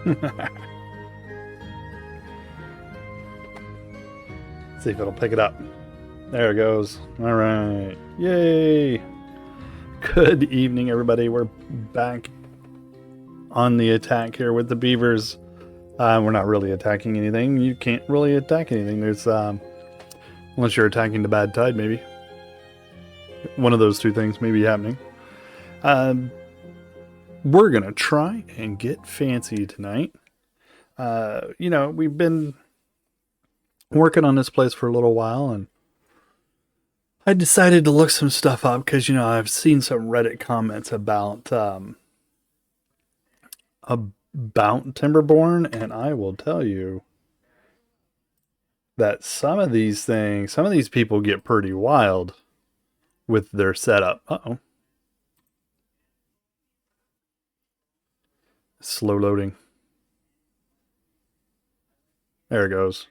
See if it'll pick it up. There it goes. All right. Yay. Good evening, everybody. We're back on the attack here with the beavers. We're not really attacking anything. You can't really attack anything. There's, unless you're attacking the bad tide, maybe. One of those two things may be happening. We're going to try and get fancy tonight. You know, we've been working on this place for a little while, and I decided to look some stuff up because, you know, I've seen some Reddit comments about Timberborn, and I will tell you that some of these people get pretty wild with their setup. Uh-oh. Slow loading. There it goes.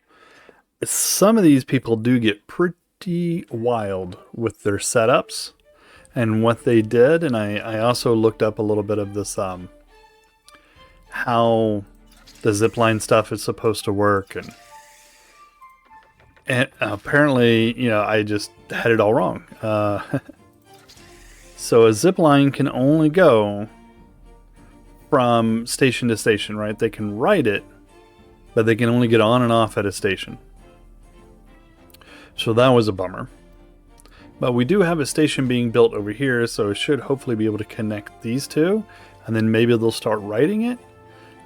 Some of these people do get pretty wild with their setups and what they did. And I also looked up a little bit of this, how the zipline stuff is supposed to work. And apparently, you know, I just had it all wrong. So a zipline can only go from station to station, right? They can ride it, but they can only get on and off at a station. So that was a bummer. But we do have a station being built over here, so it should hopefully be able to connect these two, and then maybe they'll start riding it.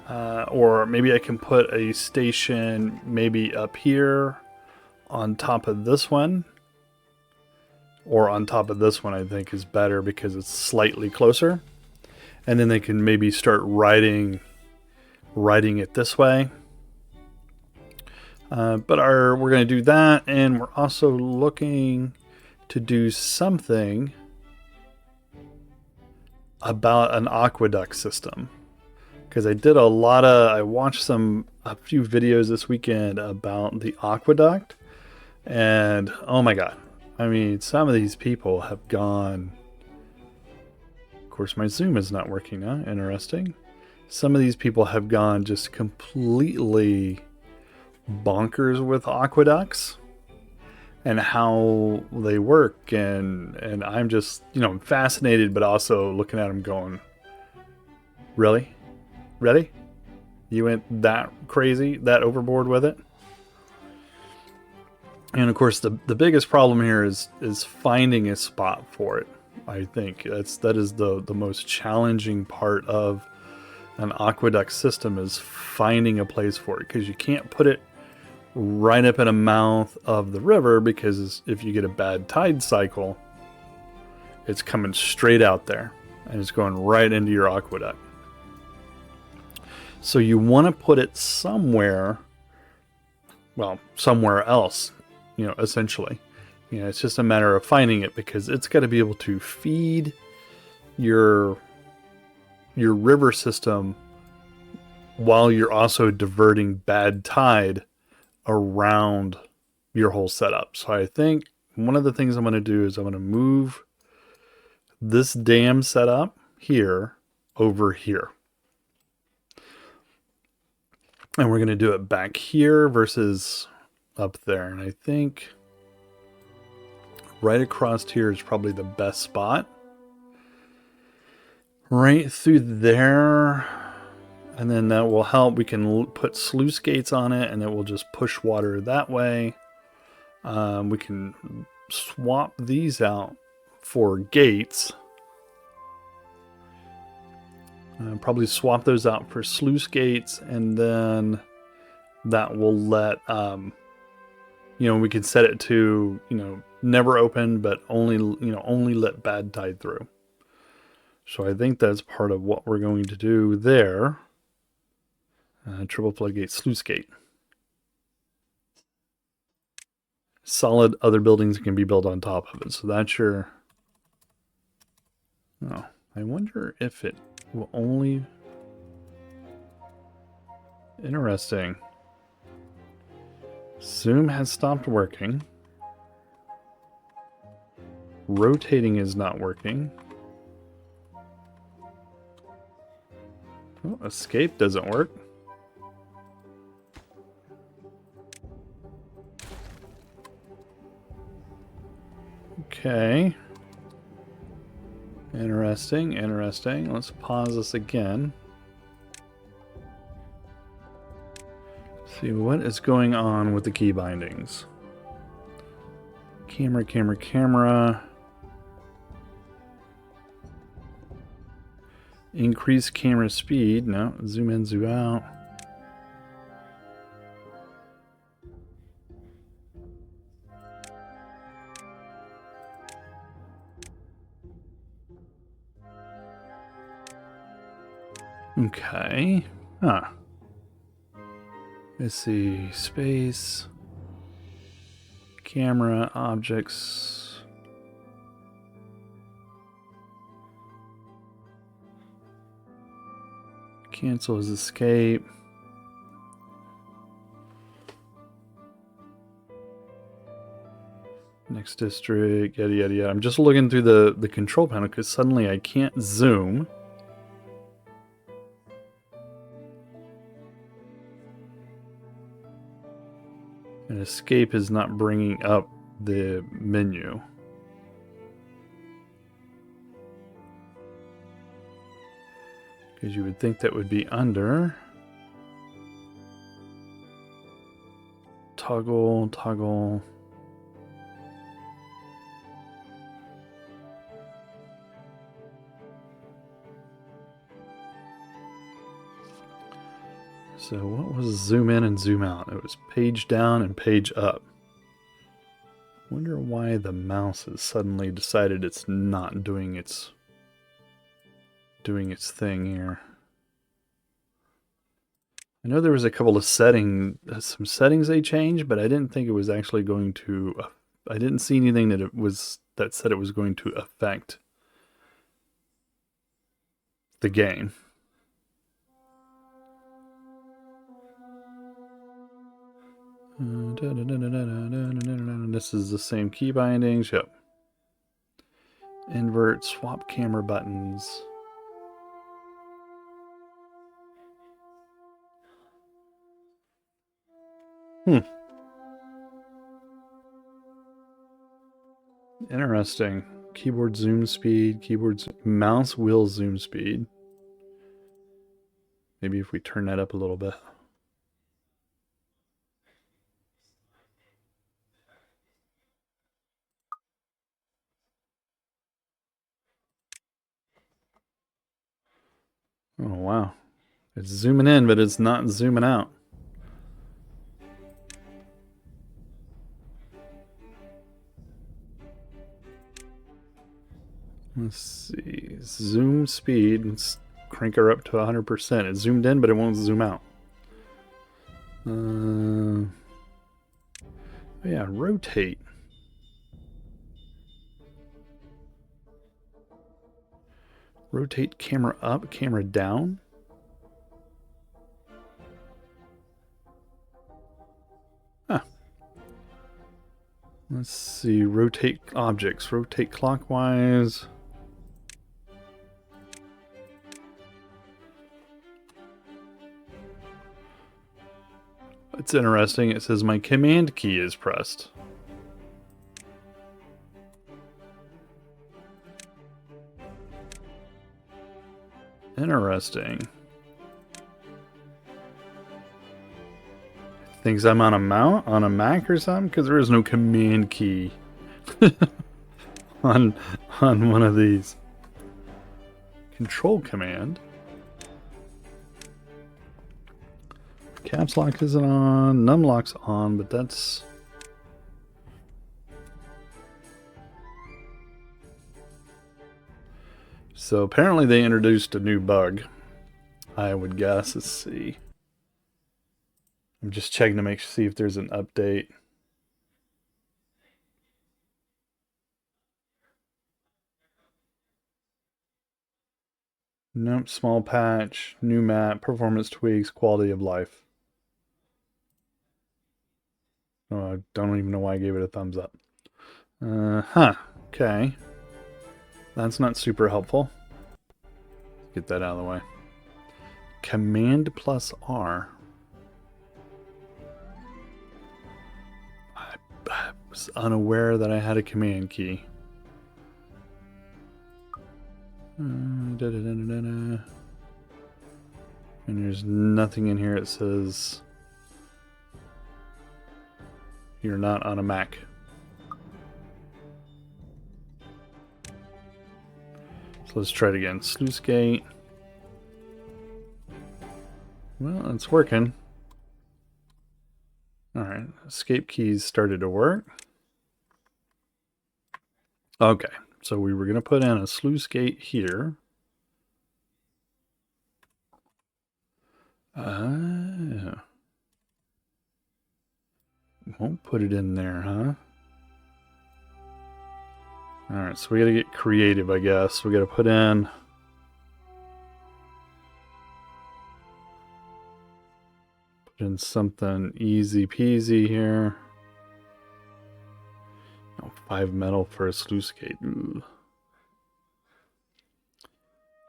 Or maybe I can put a station maybe up here on top of this one. Or on top of this one, I think is better because it's slightly closer. And then they can maybe start riding it this way. But we're going to do that, and we're also looking to do something about an aqueduct system. Because I watched a few videos this weekend about the aqueduct, and oh my god. I mean, some of these people have gone... Of course, my Zoom is not working now. Interesting. Some of these people have gone just completely bonkers with aqueducts and how they work, and I'm just, you know, fascinated, but also looking at them going, really? You went that crazy, that overboard with it? And of course, the biggest problem here is finding a spot for it. I think that is the most challenging part of an aqueduct system, is finding a place for it, because you can't put it right up in the mouth of the river, because if you get a bad tide cycle, it's coming straight out there and it's going right into your aqueduct. So you want to put it somewhere else, you know, essentially. You know, it's just a matter of finding it, because it's got to be able to feed your river system while you're also diverting bad tide around your whole setup. So I think one of the things I'm going to do is I'm going to move this dam setup here over here. And we're going to do it back here versus up there. And I think right across here is probably the best spot. Right through there. And then that will help. We can put sluice gates on it, and it will just push water that way. We can swap these out for gates. Probably swap those out for sluice gates, and then that will let, you know, we can set it to, you know, never open, but only let bad tide through. So I think that's part of what we're going to do there. Triple plug gate, sluice gate. Solid other buildings can be built on top of it. So that's your... Oh, I wonder if it will only... Interesting. Zoom has stopped working. Rotating is not working. Oh, escape doesn't work. Okay. Interesting, interesting. Let's pause this again. See what is going on with the key bindings. Camera, camera, camera. Increase camera speed. No, zoom in, zoom out. Okay. Huh. Let's see. Space. Camera, objects. Cancel his escape. Next district, yada yada yada. I'm just looking through the control panel because suddenly I can't zoom. And escape is not bringing up the menu. Because you would think that would be under. Toggle, toggle. So what was zoom in and zoom out? It was page down and page up. Wonder why the mouse has suddenly decided it's not doing its thing here. I know there was a couple of some settings they changed, but I didn't think it was actually going to. I didn't see anything that said it was going to affect the game. This is the same key bindings. Yep. Invert, swap camera buttons. Interesting. Keyboard zoom speed, mouse wheel zoom speed. Maybe if we turn that up a little bit. Oh, wow. It's zooming in, but it's not zooming out. Let's see. Zoom speed. Let's crank her up to 100%. It zoomed in, but it won't zoom out. Oh yeah, rotate. Rotate camera up, camera down. Huh. Let's see. Rotate objects. Rotate clockwise. It's interesting. It says my command key is pressed. Interesting. Thinks I'm on a Mac or something, because there is no command key on one of these. Control command. Caps lock isn't on. Num lock's on, but that's. So apparently they introduced a new bug, I would guess. Let's see. I'm just checking to see if there's an update. Nope, small patch, new map, performance tweaks, quality of life. Oh, I don't even know why I gave it a thumbs up. Okay. That's not super helpful. Get that out of the way. Command plus R. I was unaware that I had a command key. And there's nothing in here that says you're not on a Mac. So let's try it again. Sluice gate. Well, it's working. Alright, escape keys started to work. Okay, so we were going to put in a sluice gate here. Won't put it in there, huh? Alright, so we got to get creative, I guess. We got to put in... something easy peasy here. Oh, 5 metal for a sluice gate. Ooh.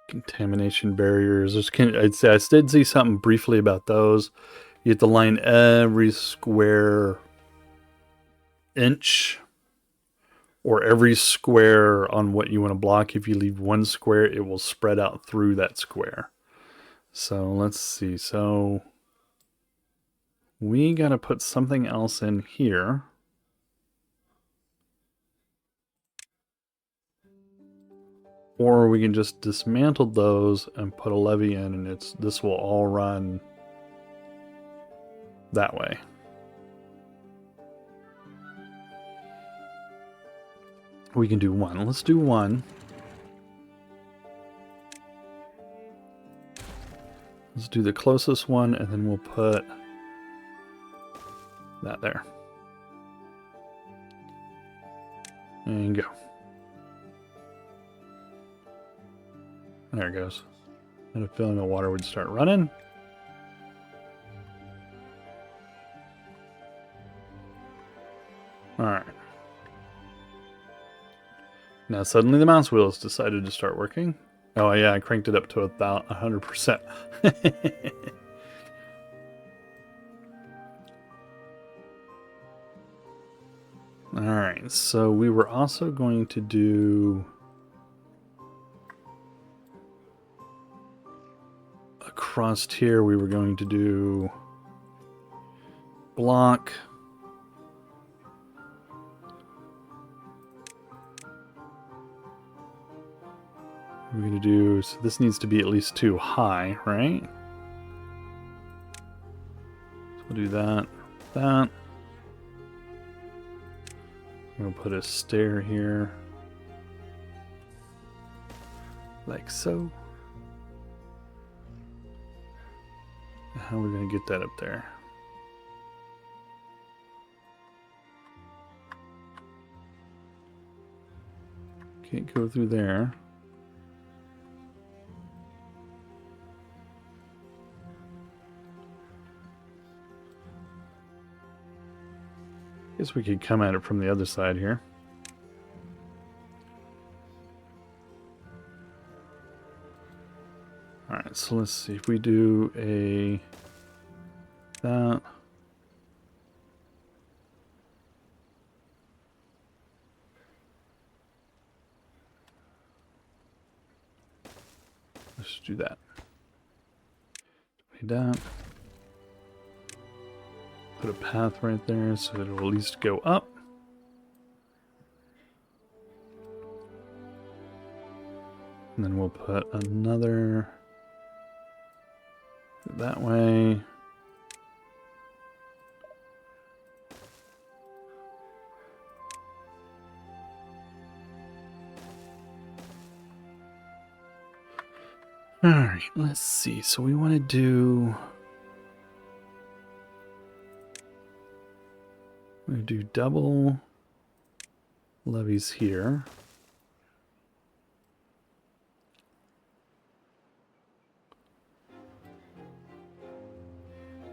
Contamination barriers. I'd say I did see something briefly about those. You have to line every square inch or every square on what you want to block. If you leave one square, it will spread out through that square. So let's see. So we got to put something else in here. Or we can just dismantle those and put a levee in, and this will all run that way. We can do one. Let's do one. Let's do the closest one, and then we'll put that there. And go. There it goes. I had a feeling the water would start running. Alright. Now suddenly the mouse wheels decided to start working. Oh yeah, I cranked it up to 100%. Alright, so we were also going to do... across here we were going to do... block... we're going to do... so this needs to be at least 2 high, right? So we'll do that, that. I'm going to put a stair here. Like so. How are we going to get that up there? Can't go through there. Guess we could come at it from the other side here. Alright, so let's see if we do that. Let's do that. That. Put a path right there so that it will at least go up. And then we'll put another that way. All right, let's see. So we want to do... we do double levees here.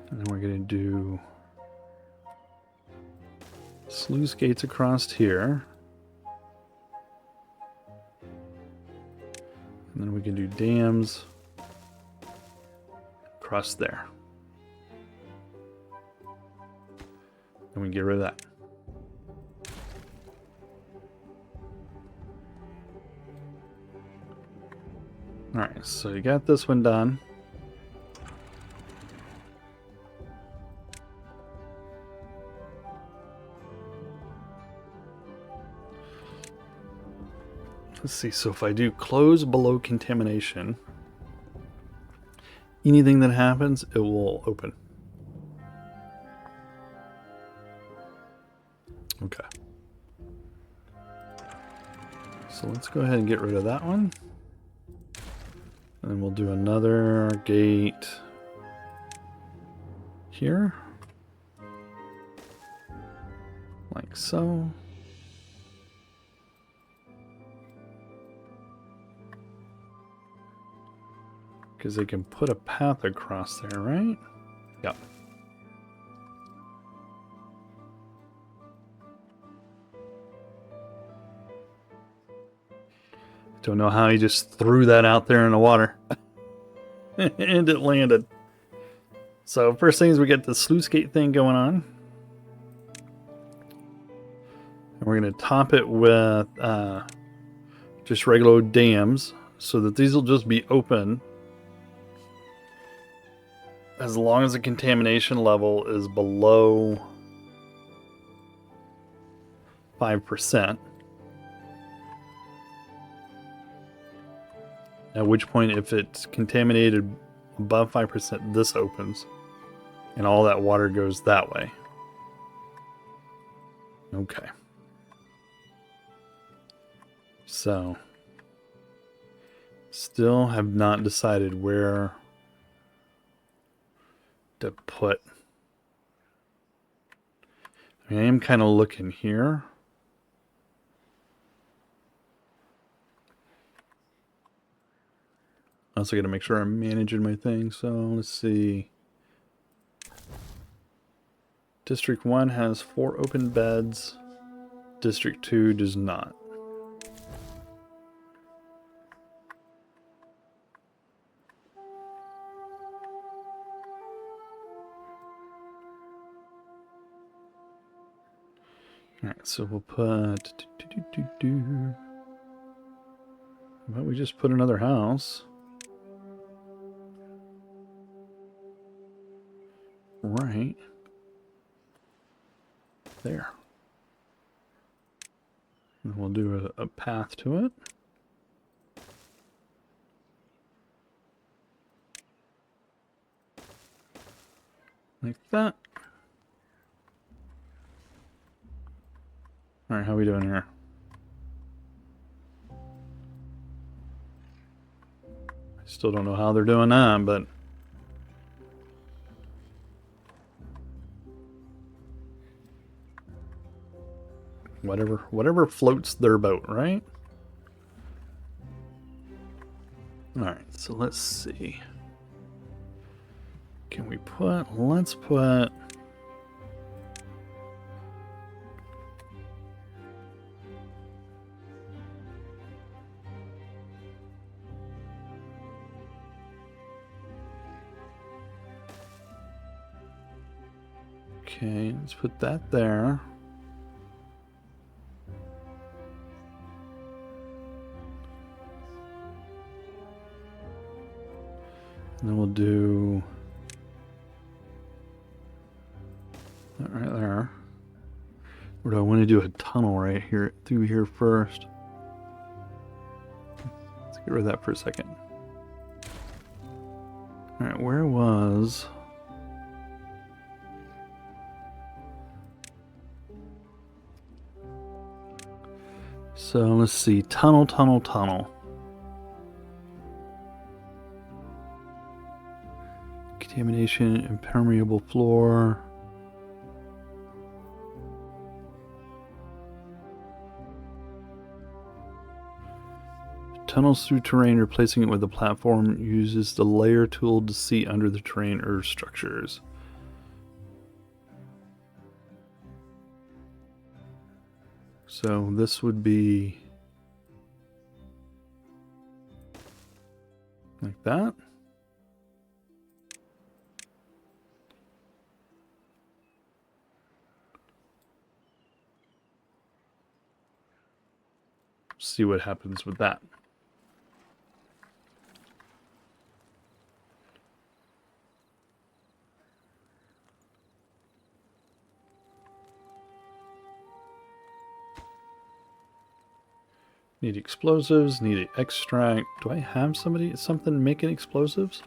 And then we're going to do sluice gates across here. And then we can do dams across there. And we can get rid of that. Alright, so you got this one done. Let's see, so if I do close below contamination, anything that happens, it will open. Okay. So let's go ahead and get rid of that one. And we'll do another gate here. Like so. Because they can put a path across there, right? Yep. Don't know how he just threw that out there in the water. And it landed. So first thing is we get the sluice gate thing going on. And we're going to top it with just regular dams so that these will just be open as long as the contamination level is below 5%. At which point, if it's contaminated above 5%, this opens. And all that water goes that way. Okay. So, still have not decided where to put. I am kind of looking here. Also got to make sure I'm managing my thing. So let's see. District 1 has 4 open beds. District 2 does not. Alright, so we'll put... How about we just put another house? Right there. And we'll do a path to it. Like that. Alright, how are we doing here? I still don't know how they're doing that, but... Whatever floats their boat, right? Alright, so let's see. Can we put... Let's put... Okay, let's put that there. And then we'll do that right there. Or do I want to do a tunnel right here through here first? Let's get rid of that for a second. Alright, where was... So let's see, tunnel. Contamination, impermeable floor. Tunnels through terrain, replacing it with a platform, uses the layer tool to see under the terrain or structures. So this would be like that. See what happens with that. Need explosives, need an extract. Do I have something making explosives?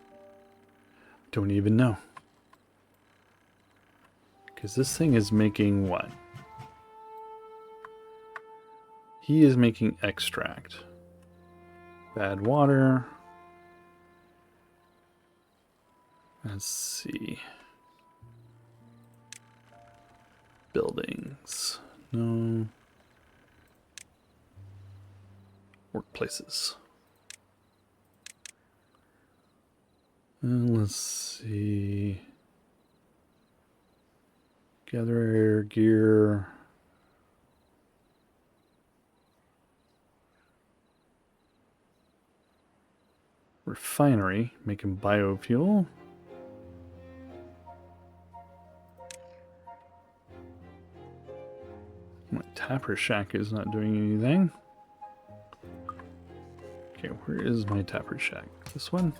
Don't even know. Because this thing is making what? He is making extract. Bad water. Let's see. Buildings. No. Workplaces. And let's see. Gather air, gear. Refinery, making biofuel. My tapper shack is not doing anything. Okay, where is my tapper shack? This one?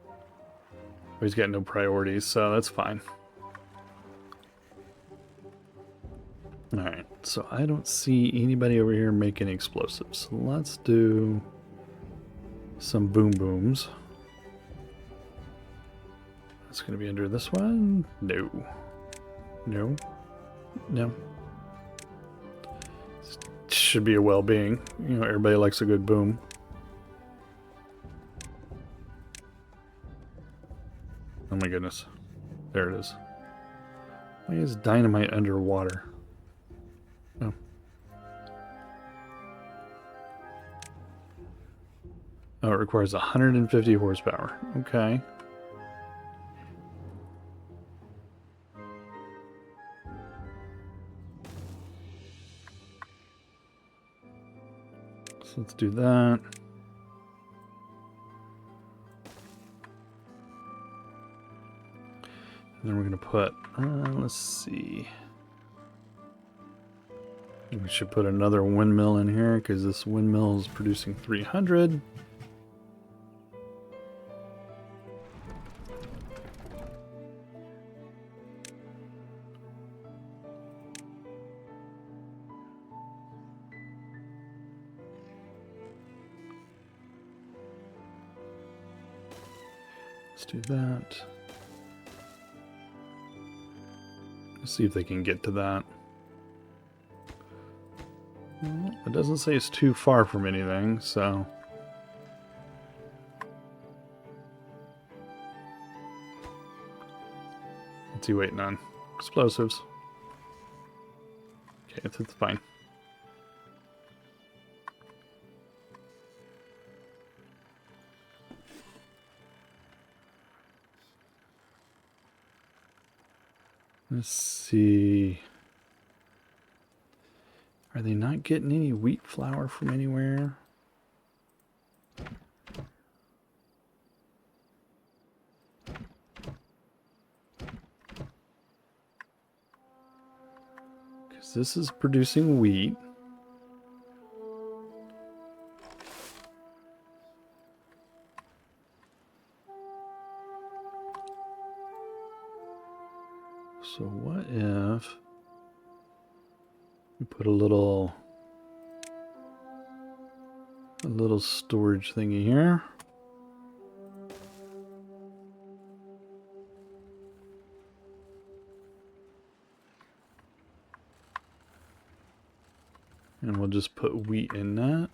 Oh, he's got no priorities, so that's fine. Alright, so I don't see anybody over here making explosives. Let's do some boom booms. It's going to be under this one? No. No. No. Should be a well-being. You know, everybody likes a good boom. Oh my goodness. There it is. Why is dynamite underwater? Oh. Oh, it requires 150 horsepower. Okay. So let's do that. And then we're going to put, let's see. We should put another windmill in here because this windmill is producing 300. Let's do that. Let's see if they can get to that. Well, it doesn't say it's too far from anything, so... What's he waiting on? Explosives. Okay, that's fine. Let's see. Are they not getting any wheat flour from anywhere? Because this is producing wheat. So what if we put a little storage thingy here? And we'll just put wheat in that.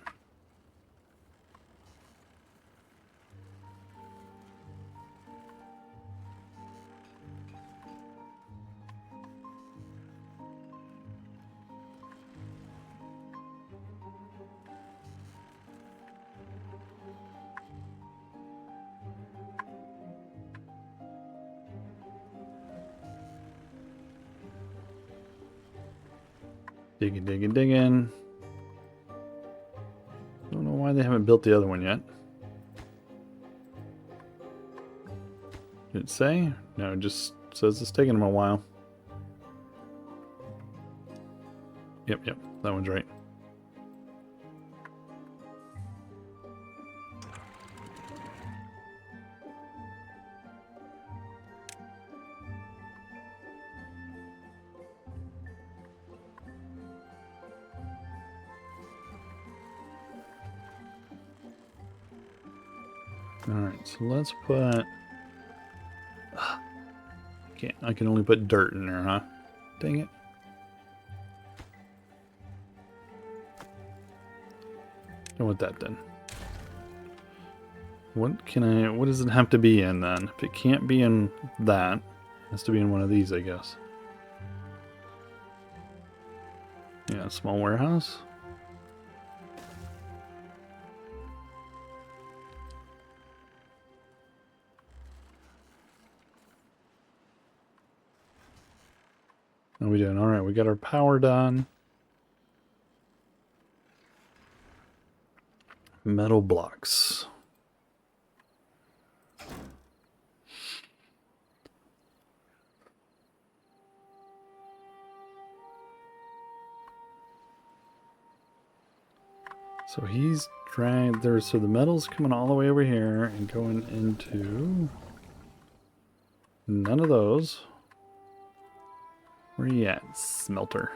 Digging, digging, digging. Don't know why they haven't built the other one yet. Did it say? No, it just says it's taking them a while. Yep, that one's right. Alright, so let's put... I can only put dirt in there, huh? Dang it. Go with that then. What does it have to be in then? If it can't be in that, it has to be in one of these, I guess. Yeah, small warehouse. How we doing? Alright, we got our power done. Metal blocks. So he's dragged there, so the metal's coming all the way over here and going into none of those. Where you at? Smelter.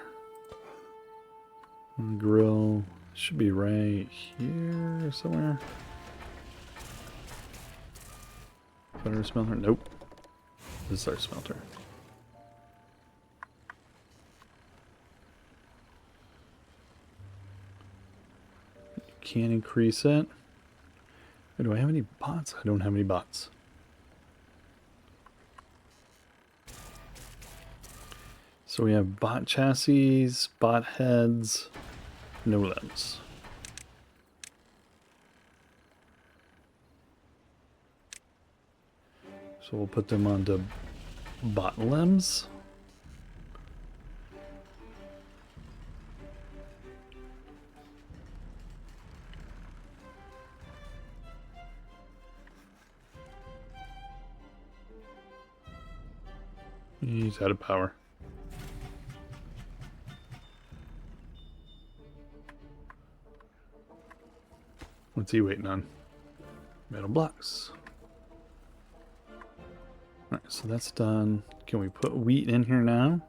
Grill should be right here somewhere. Butter smelter? Nope. This is our smelter. Can't increase it. Do I have any bots? I don't have any bots. So we have bot chassis, bot heads, no limbs. So we'll put them onto bot limbs. He's out of power. What's he waiting on? Metal blocks. Alright, so that's done. Can we put wheat in here now?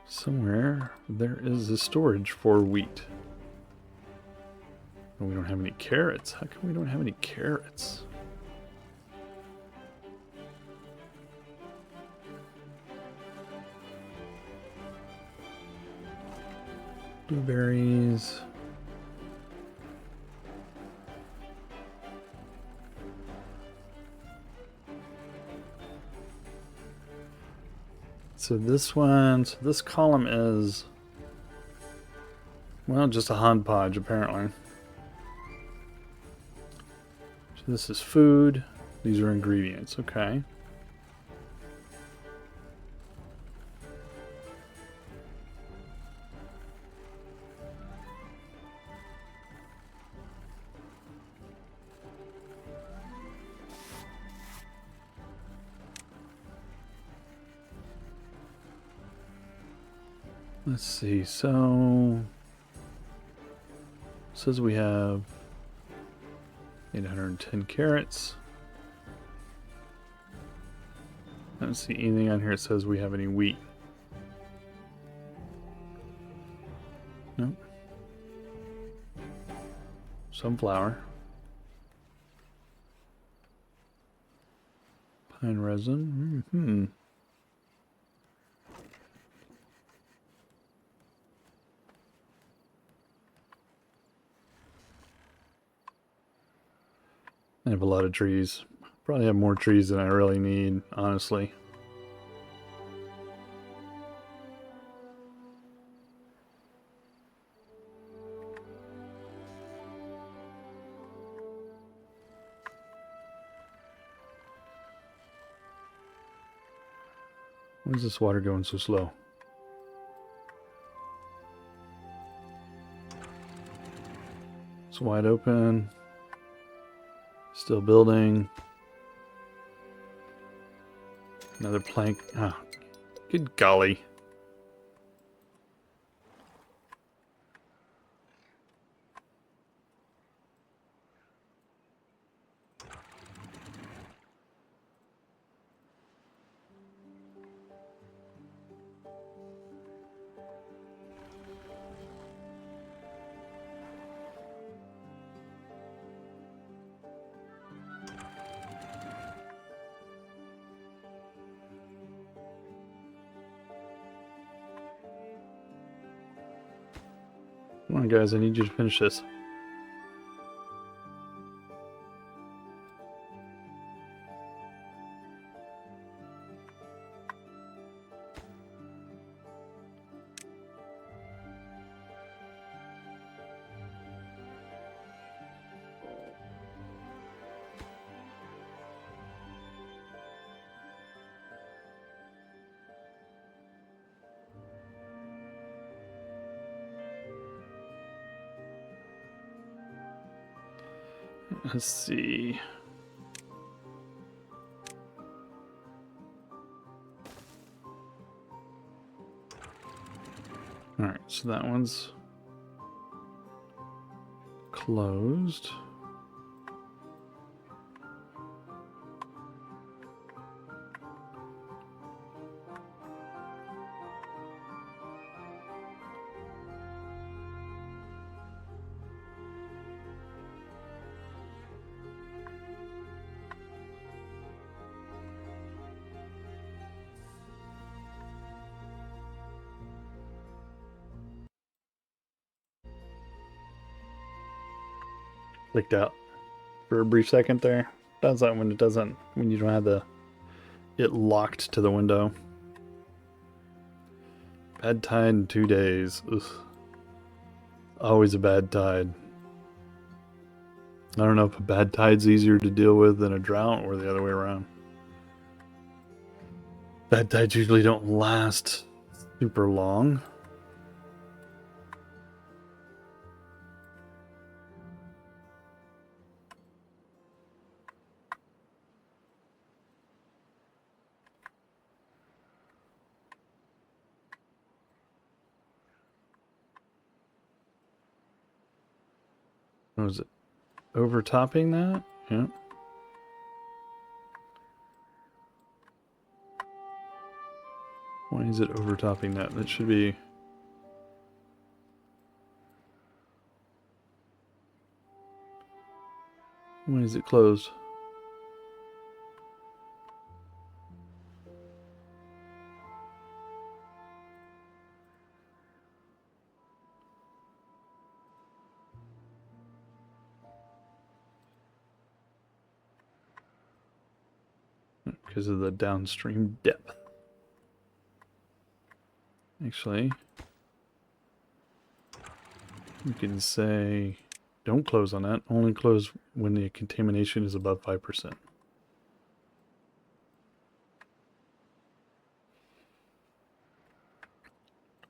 Somewhere there is a storage for wheat. And we don't have any carrots. How come we don't have any carrots? Blueberries. So this one, so this column is, well, just a hodgepodge apparently. So this is food. These are ingredients, okay. Let's see, so it says we have 810 carrots. I don't see anything on here that says we have any wheat. Nope. Sunflower. Pine resin. Mm-hmm. I have a lot of trees. Probably have more trees than I really need, honestly. Why is this water going so slow? It's wide open. Still building. Another plank. Ah, good golly. Come on, guys, I need you to finish this. Let's see. All right, so that one's closed. Clicked out for a brief second there. Does that when it doesn't, when you don't have it locked to the window. Bad tide in 2 days. Ugh. Always a bad tide. I don't know if a bad tide's easier to deal with than a drought or the other way around. Bad tides usually don't last super long. What was it? Overtopping that? Yeah. Why is it overtopping that? That should be... When is it closed? Because of the downstream depth. Actually, you can say don't close on that. Only close when the contamination is above 5%.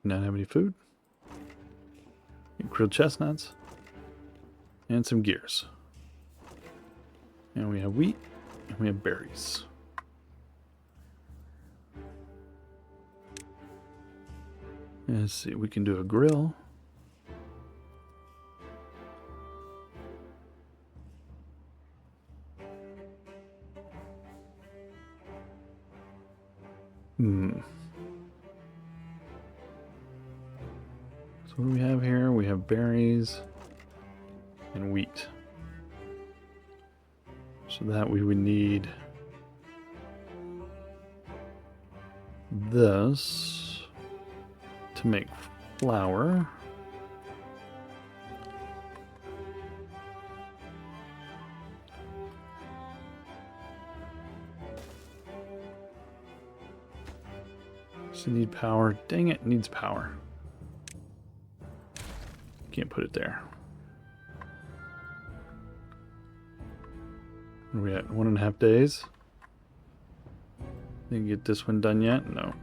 Not have any food. Grilled chestnuts. And some gears. And we have wheat. And we have berries. Let's see, we can do a grill. So what do we have here? We have berries and wheat. So that we would need this to make flour. So need power. Dang it, it needs power. Can't put it there. Where are we at? 1.5 days? Didn't get this one done yet? No.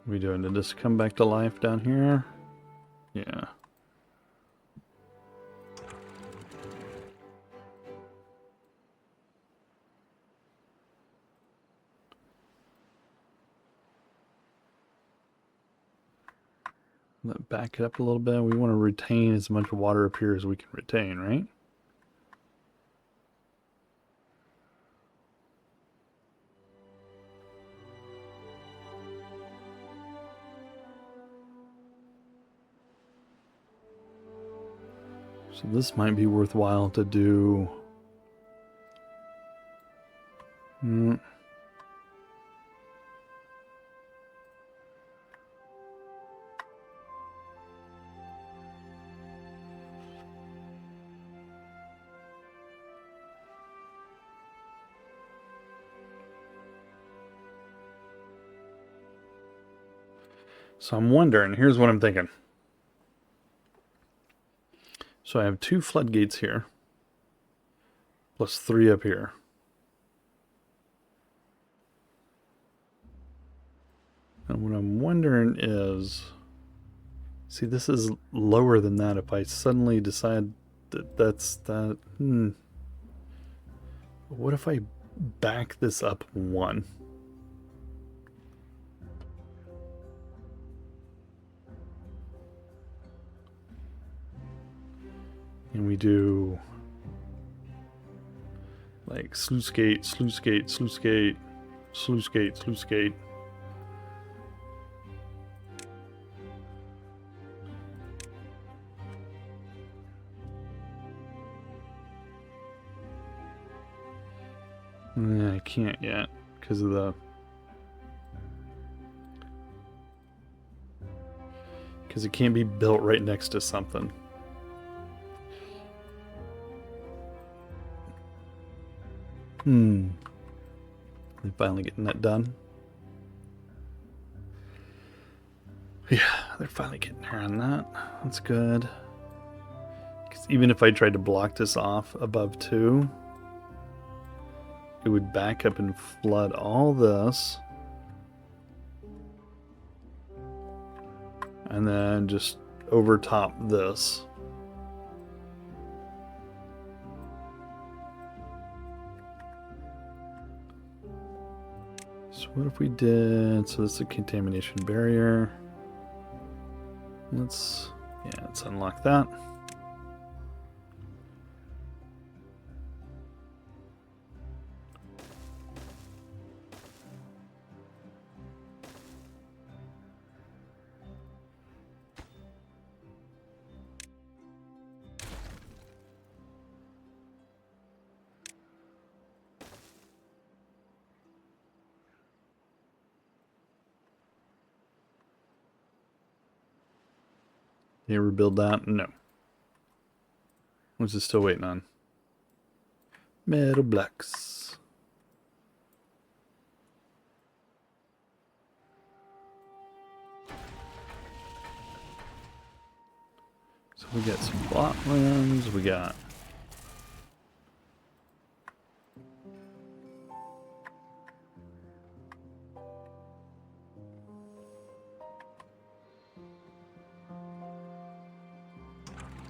What are we doing? Did this come back to life down here? Yeah. Back it up a little bit. We want to retain as much water up here as we can retain, right? So this might be worthwhile to do. So I'm wondering, here's what I'm thinking. So I have 2 floodgates here, plus 3 up here. And what I'm wondering is, see, this is lower than that. If I suddenly decide that that's that, what if I back this up 1? And we do like sluice gate, sluice gate, sluice gate, sluice gate, sluice gate. I can't yet because of the it can't be built right next to something. They're finally getting that done. Yeah, they're finally getting there on that. That's good. Because even if I tried to block this off above 2, it would back up and flood all this. And then just overtop this. So what if we did, so this is a contamination barrier. Let's unlock that. You ever build that? No. What's it still waiting on? Metal blocks. So we got some blocklands. We got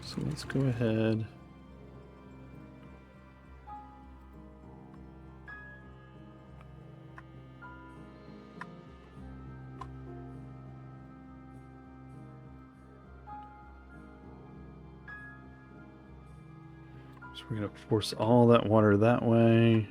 so let's go ahead. So we're going to force all that water that way.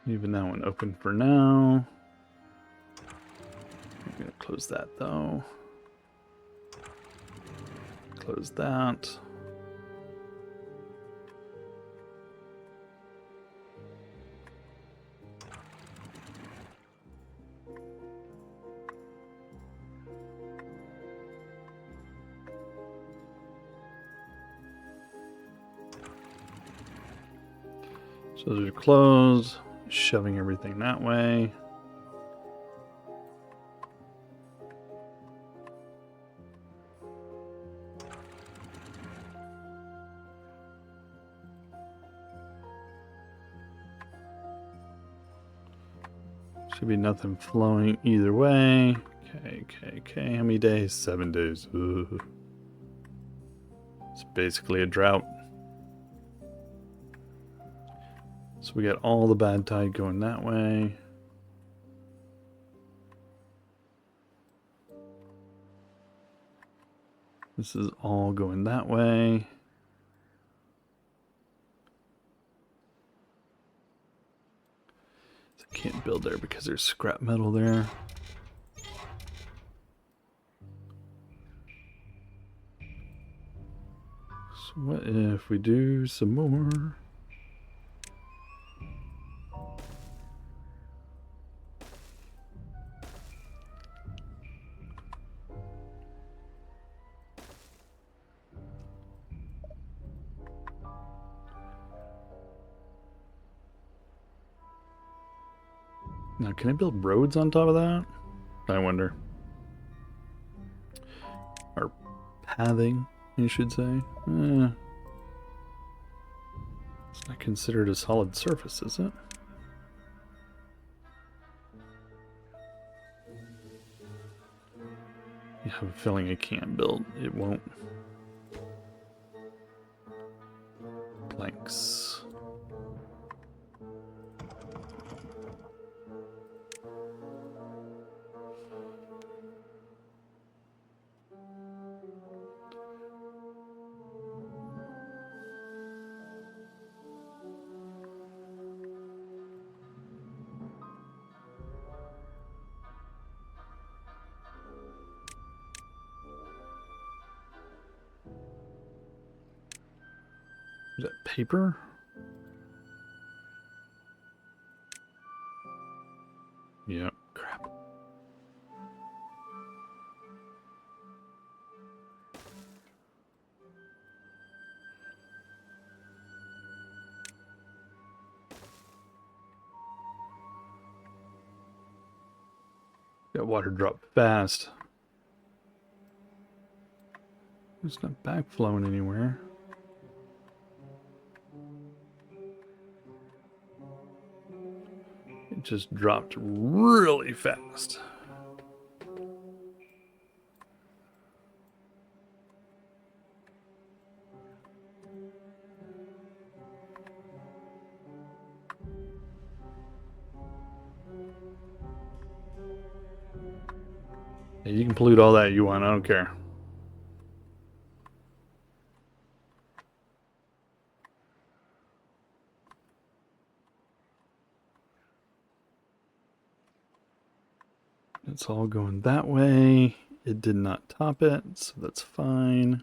Leaving that one open for now. I'm going to close that though. Close that. So those are closed. Shoving everything that way. Should be nothing flowing either way. Okay. How many days? 7 days. Ugh. It's basically a drought. So we got all the bad tide going that way. This is all going that way. So I can't build there because there's scrap metal there. So what if we do some more? Now, can I build roads on top of that? I wonder. Or pathing, you should say. It's not considered a solid surface, is it? I have a feeling I can't build. It won't. Planks. Is that paper? Yep, crap. That water dropped fast. It's not backflowing anywhere. It just dropped really fast. Yeah, you can pollute all that you want, I don't care. It's all going that way. It did not top it, so that's fine.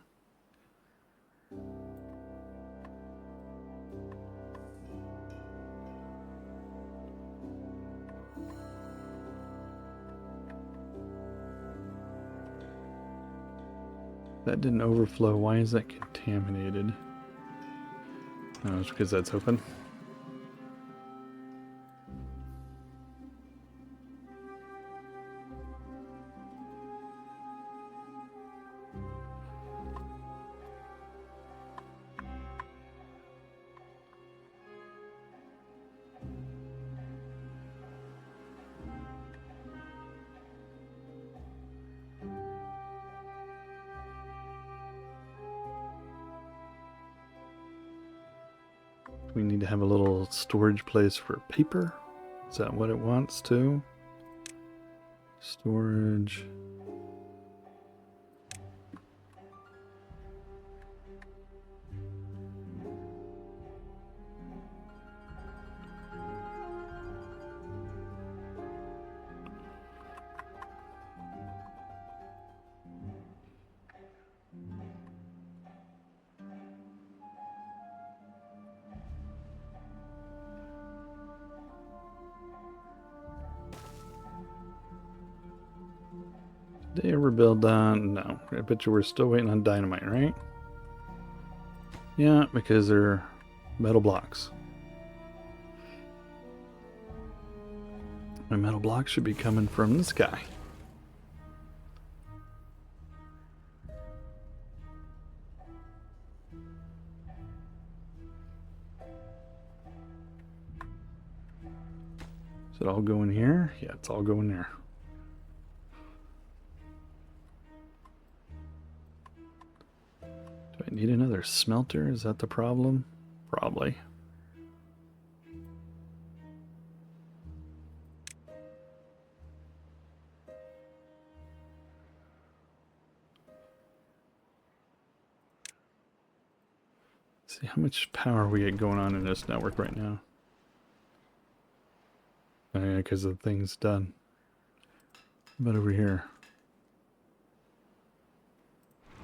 That didn't overflow. Why is that contaminated? Oh, it's because that's open. We need to have a little storage place for paper. Is that what it wants too? Storage. Did they ever build that? No. I bet you we're still waiting on dynamite, right? Yeah, because they're metal blocks. My metal blocks should be coming from the sky. Does it all go in here? Yeah, it's all going there. Do I need another smelter? Is that the problem? Probably. See how much power we get going on in this network right now. Oh yeah, because the thing's done. But over here,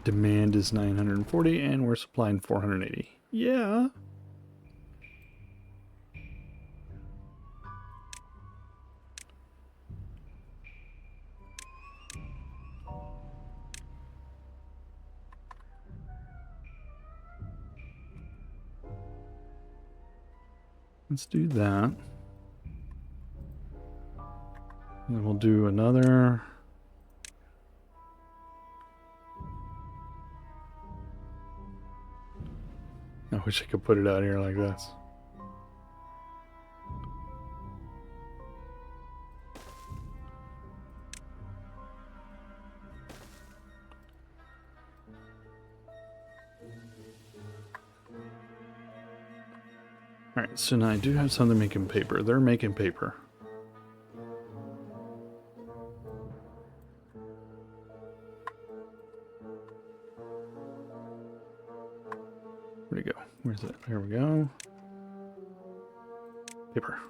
demand is 940 and we're supplying 480. Yeah. Let's do that. And then we'll do another. I wish I could put it out here like this. Alright, so now I do have something making paper. They're making paper. Where'd it go? Where's it? There we go. Paper.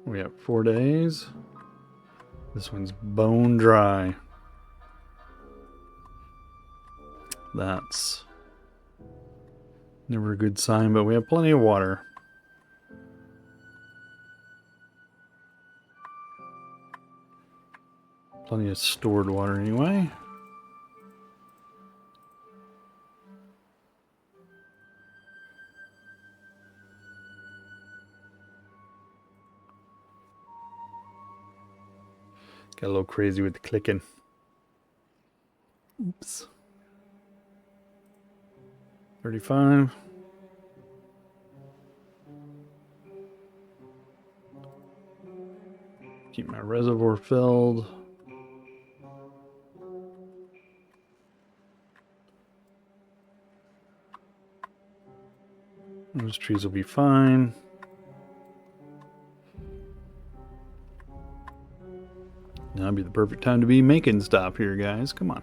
We have 4 days. This one's bone dry. That's never a good sign, but we have plenty of water. Plenty of stored water anyway. Got a little crazy with the clicking. Oops. 35. Keep my reservoir filled. Those trees will be fine. Now would be the perfect time to be making stop here, guys. Come on.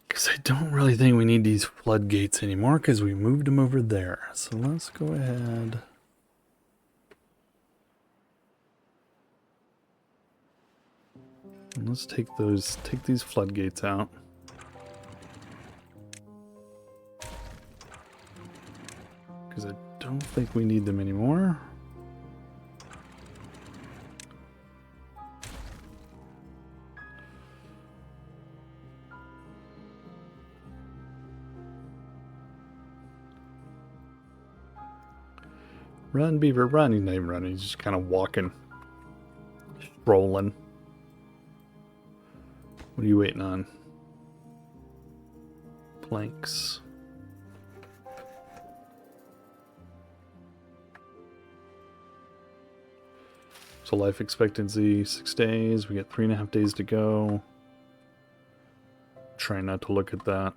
Because I don't really think we need these floodgates anymore because we moved them over there. So let's go ahead. And let's take these floodgates out. Because I don't think we need them anymore. Run, beaver, run. He's not even running. He's just kind of walking. Strolling. What are you waiting on? Planks. So life expectancy, 6 days. We got 3.5 days to go. Try not to look at that.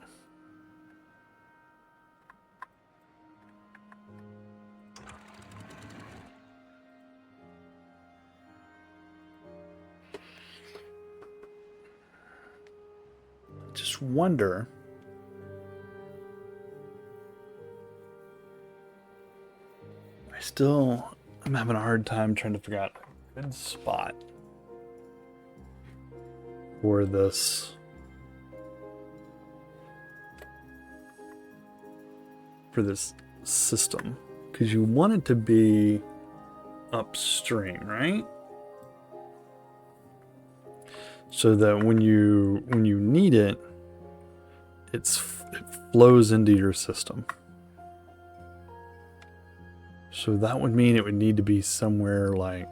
Just wonder. I'm having a hard time trying to figure out a good spot for this. For this system. Because you want it to be upstream, right? So that when you need it, it flows into your system. So that would mean it would need to be somewhere like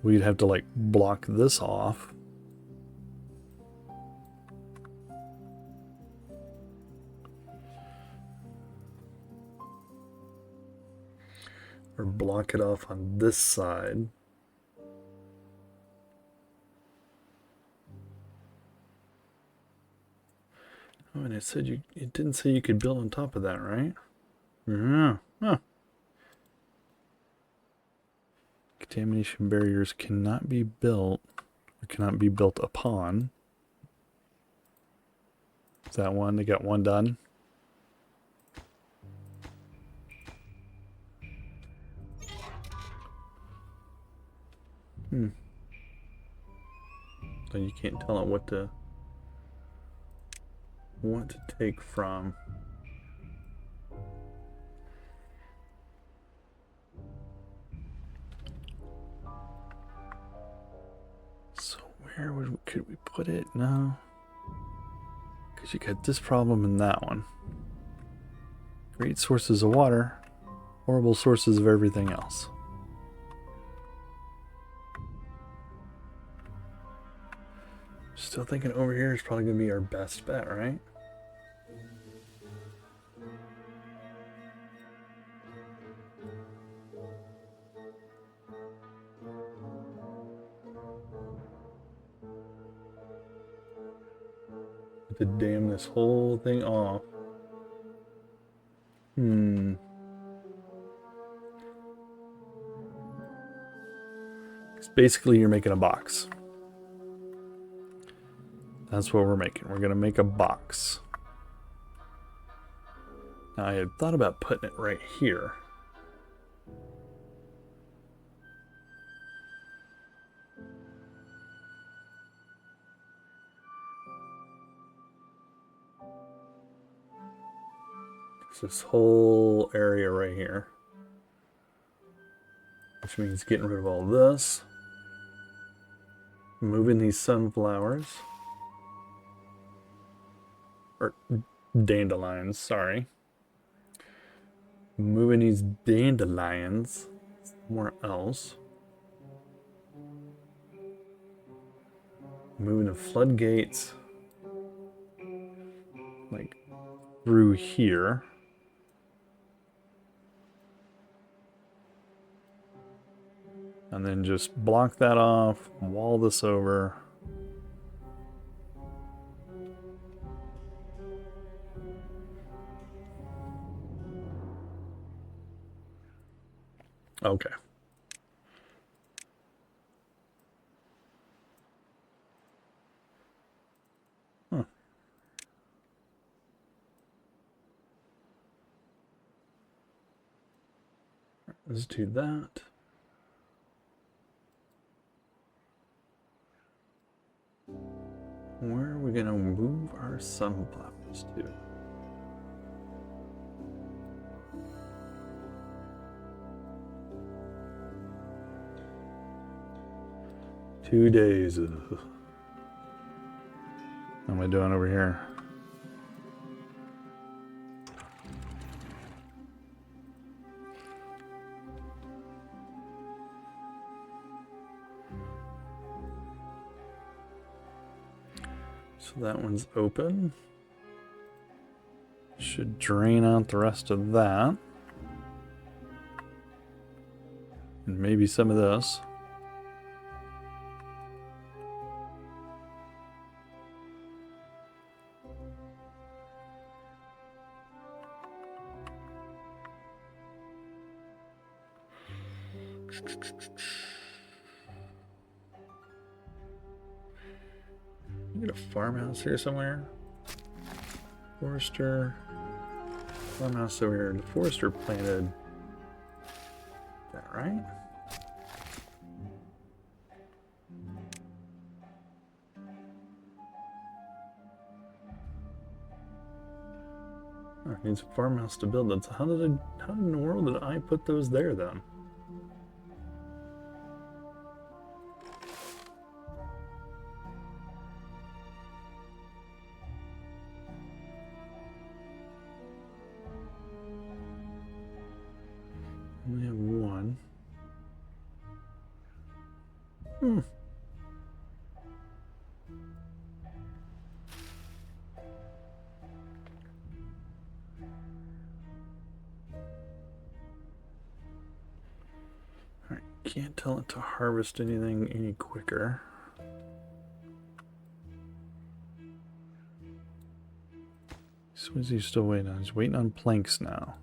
we'd have to like block this off. Or block it off on this side. Oh, and it said it didn't say you could build on top of that, right? Yeah. Huh. Contamination barriers cannot be built or cannot be built upon. Is that one? They got one done. So you can't tell it what to take from. So where could we put it? No. Because you got this problem in that one. Great sources of water, horrible sources of everything else. Still thinking over here is probably going to be our best bet, right? To dam this whole thing off. It's basically you're making a box. That's what we're making. We're going to make a box. Now I had thought about putting it right here. It's this whole area right here. Which means getting rid of all this. Moving these sunflowers. Or dandelions, sorry. Moving these dandelions somewhere else. Moving the floodgates like through here. And then just block that off, wall this over. Okay. Huh. Let's do that. Where are we going to move our sunflowers to? Two days. What am I doing over here? So that one's open. Should drain out the rest of that. And maybe some of this. Get a farmhouse here somewhere. Forester. Farmhouse over here. The forester planted. Is that right? Oh, needs a farmhouse to build. That's how in the world did I put those there then? Only have one. Hmm. Alright, can't tell it to harvest anything any quicker. So what is he still waiting on? He's waiting on planks now.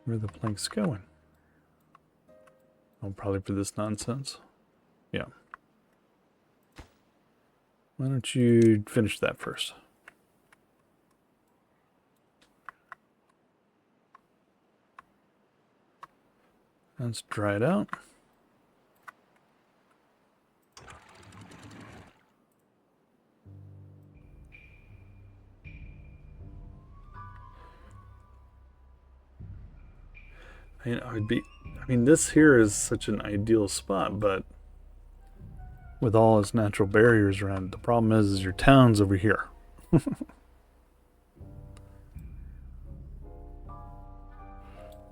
Where are the planks going? Oh, probably for this nonsense. Yeah. Why don't you finish that first? Let's dry it out. I mean, this here is such an ideal spot, but with all its natural barriers around it, the problem is your town's over here.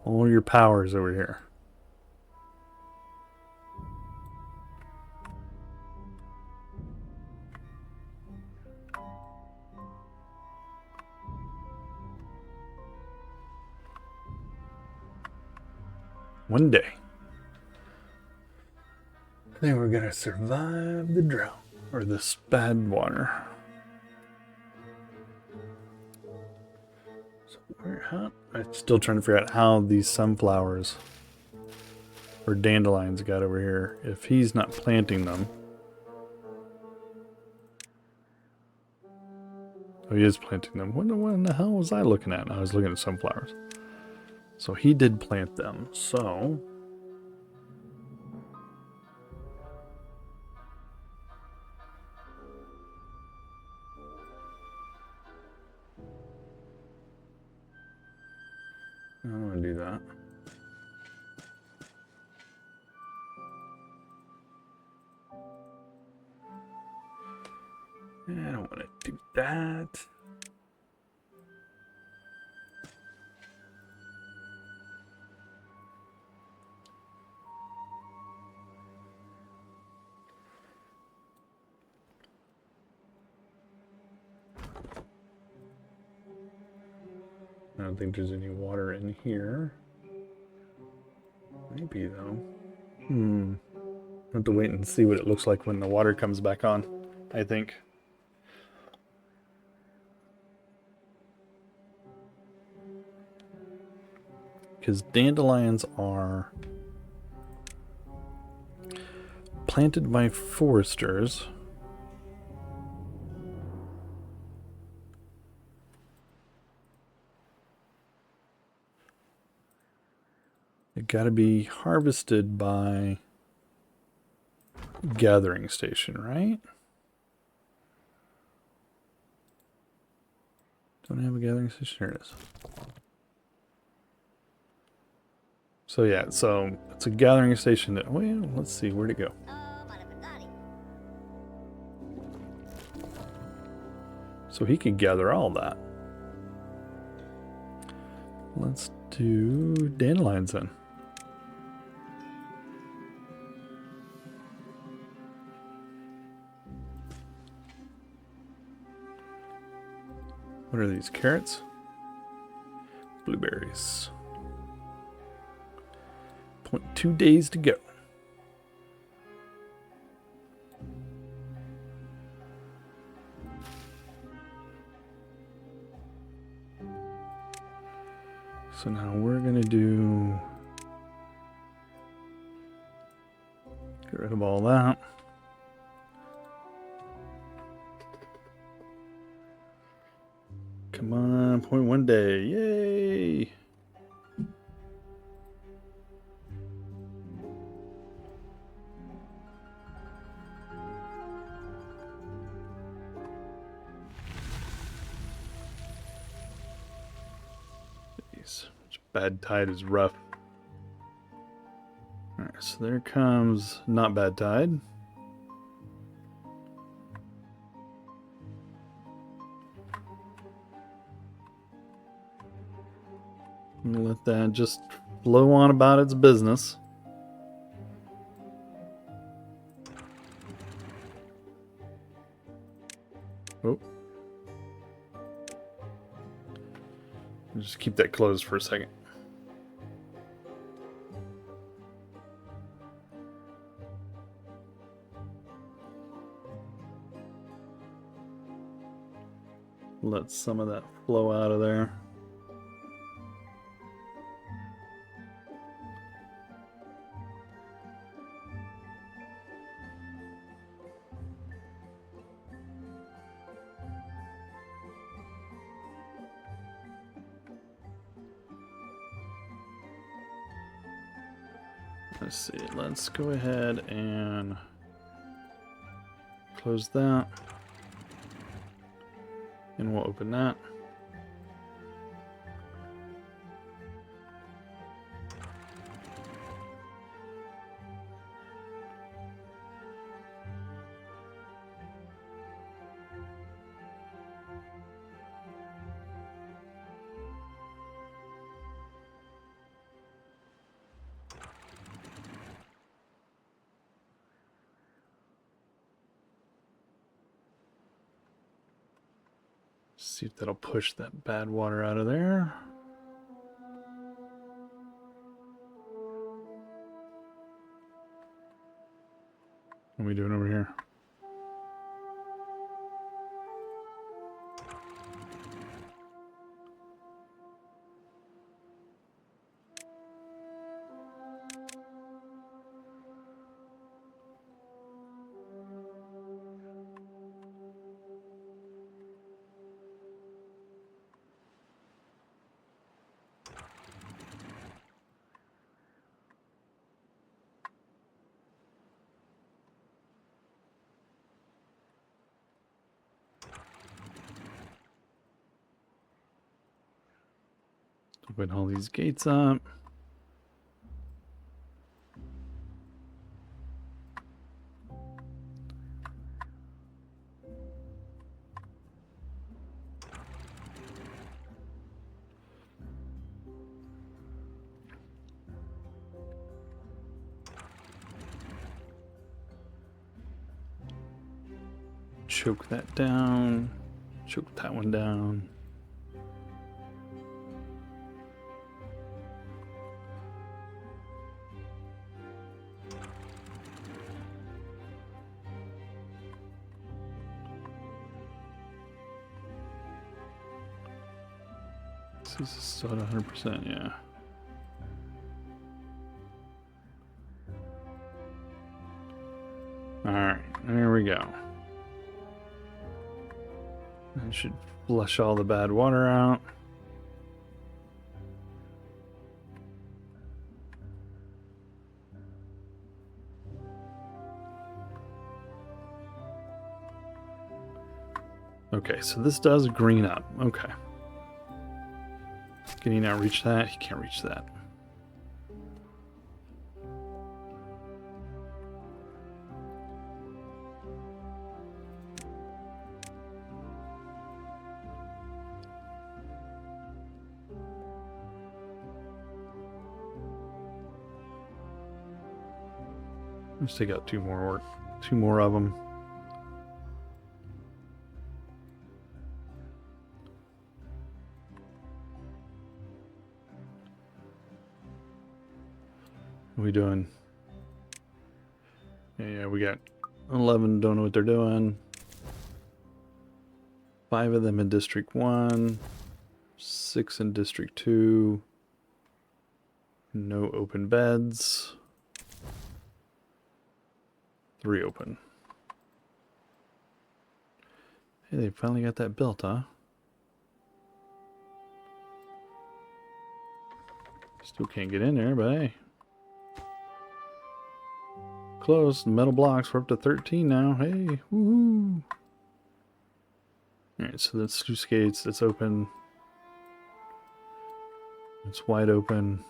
All your power's over here. One day, I think we're gonna survive the drought or this bad water. So I'm still trying to figure out how these sunflowers or dandelions got over here if he's not planting them. Oh, he is planting them. What in the hell was I looking at? I was looking at sunflowers. So he did plant them. So I don't want to do that. I don't want to do that. I don't think there's any water in here. Maybe though. I have to wait and see what it looks like when the water comes back on, I think. Because dandelions are planted by foresters. They gotta be harvested by gathering station, right? Don't have a gathering station. Here it is. So yeah, so it's a gathering station that, well, let's see, where'd it go? So he could gather all that. Let's do dandelions then. What are these, carrots? Blueberries. 0.2 days to go. So now we're gonna do, get rid of all that. Come on, 0.1 day, yay! Bad tide is rough. Alright, so there comes not bad tide. I'm gonna let that just flow on about its business. Oh. Just keep that closed for a second. Let some of that flow out of there. Let's see, let's go ahead and close that. And we'll open that. See if that'll push that bad water out of there. What are we doing over here? Open all these gates up. Choke that down. Choke that one down. This is still at 100%, yeah. Alright, there we go. That should flush all the bad water out. Okay, so this does green up. Okay. Can he now reach that? He can't reach that. Let's take out two more of them. What are we doing? Yeah, we got 11 don't know what they're doing. 5 of them in District 1. 6 in District 2. No open beds. 3 open. Hey, they finally got that built, huh? Still can't get in there, but hey. Close. Metal blocks. We're up to 13 now. Hey, woohoo! Alright, so that's sluice gates. It's open. It's wide open.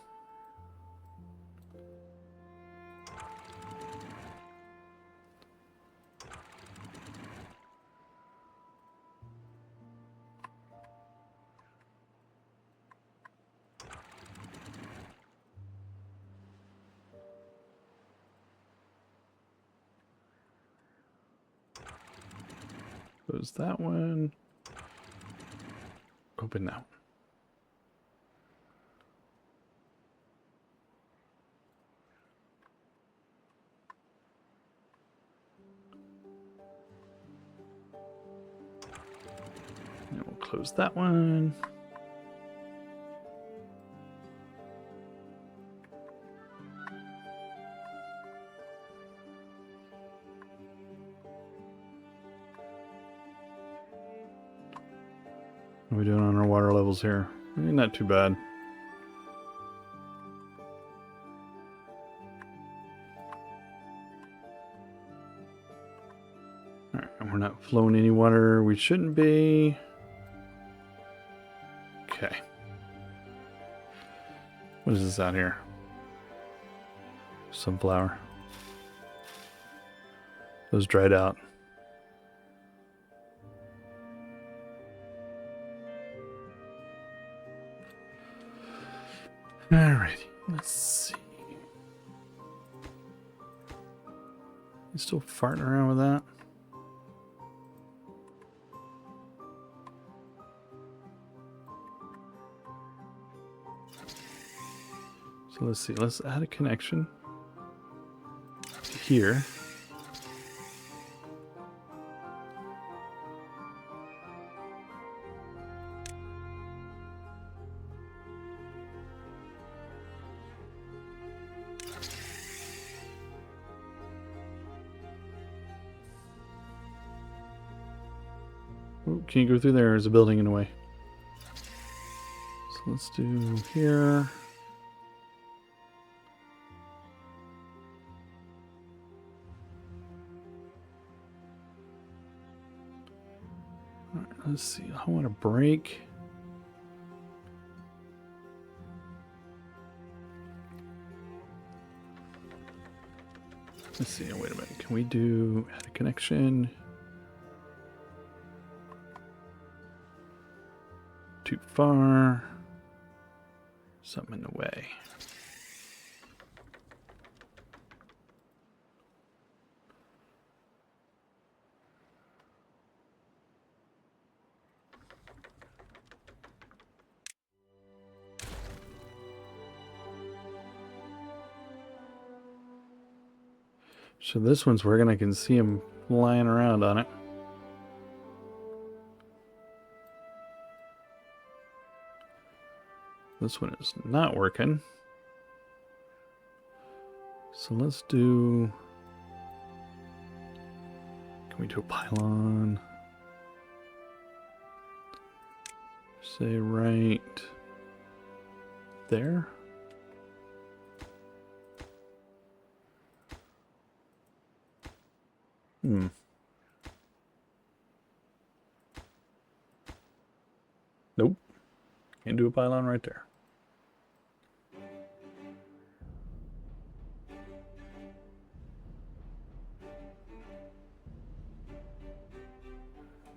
Close that one. Open that one. And we'll close that one. What are we doing on our water levels here? Not too bad. Alright, and we're not flowing any water we shouldn't be. Okay. What is this out here? Sunflower. Those dried out. Alrighty, let's see. You still farting around with that? So let's see, let's add a connection to here. Ooh, can you go through there? There's a building in the way. So let's do here. All right, let's see. I want to break. Let's see. Wait a minute. Can we do add a connection? Too far. Something in the way. So this one's working. I can see him flying around on it. This one is not working. So let's do... Can we do a pylon? Say right there. Nope. Can't do a pylon right there.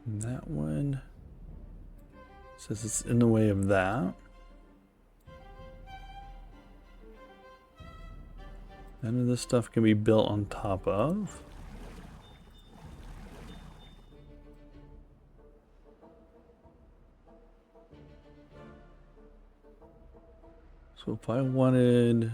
And that one says it's in the way of that. None of this stuff can be built on top of. So if I wanted...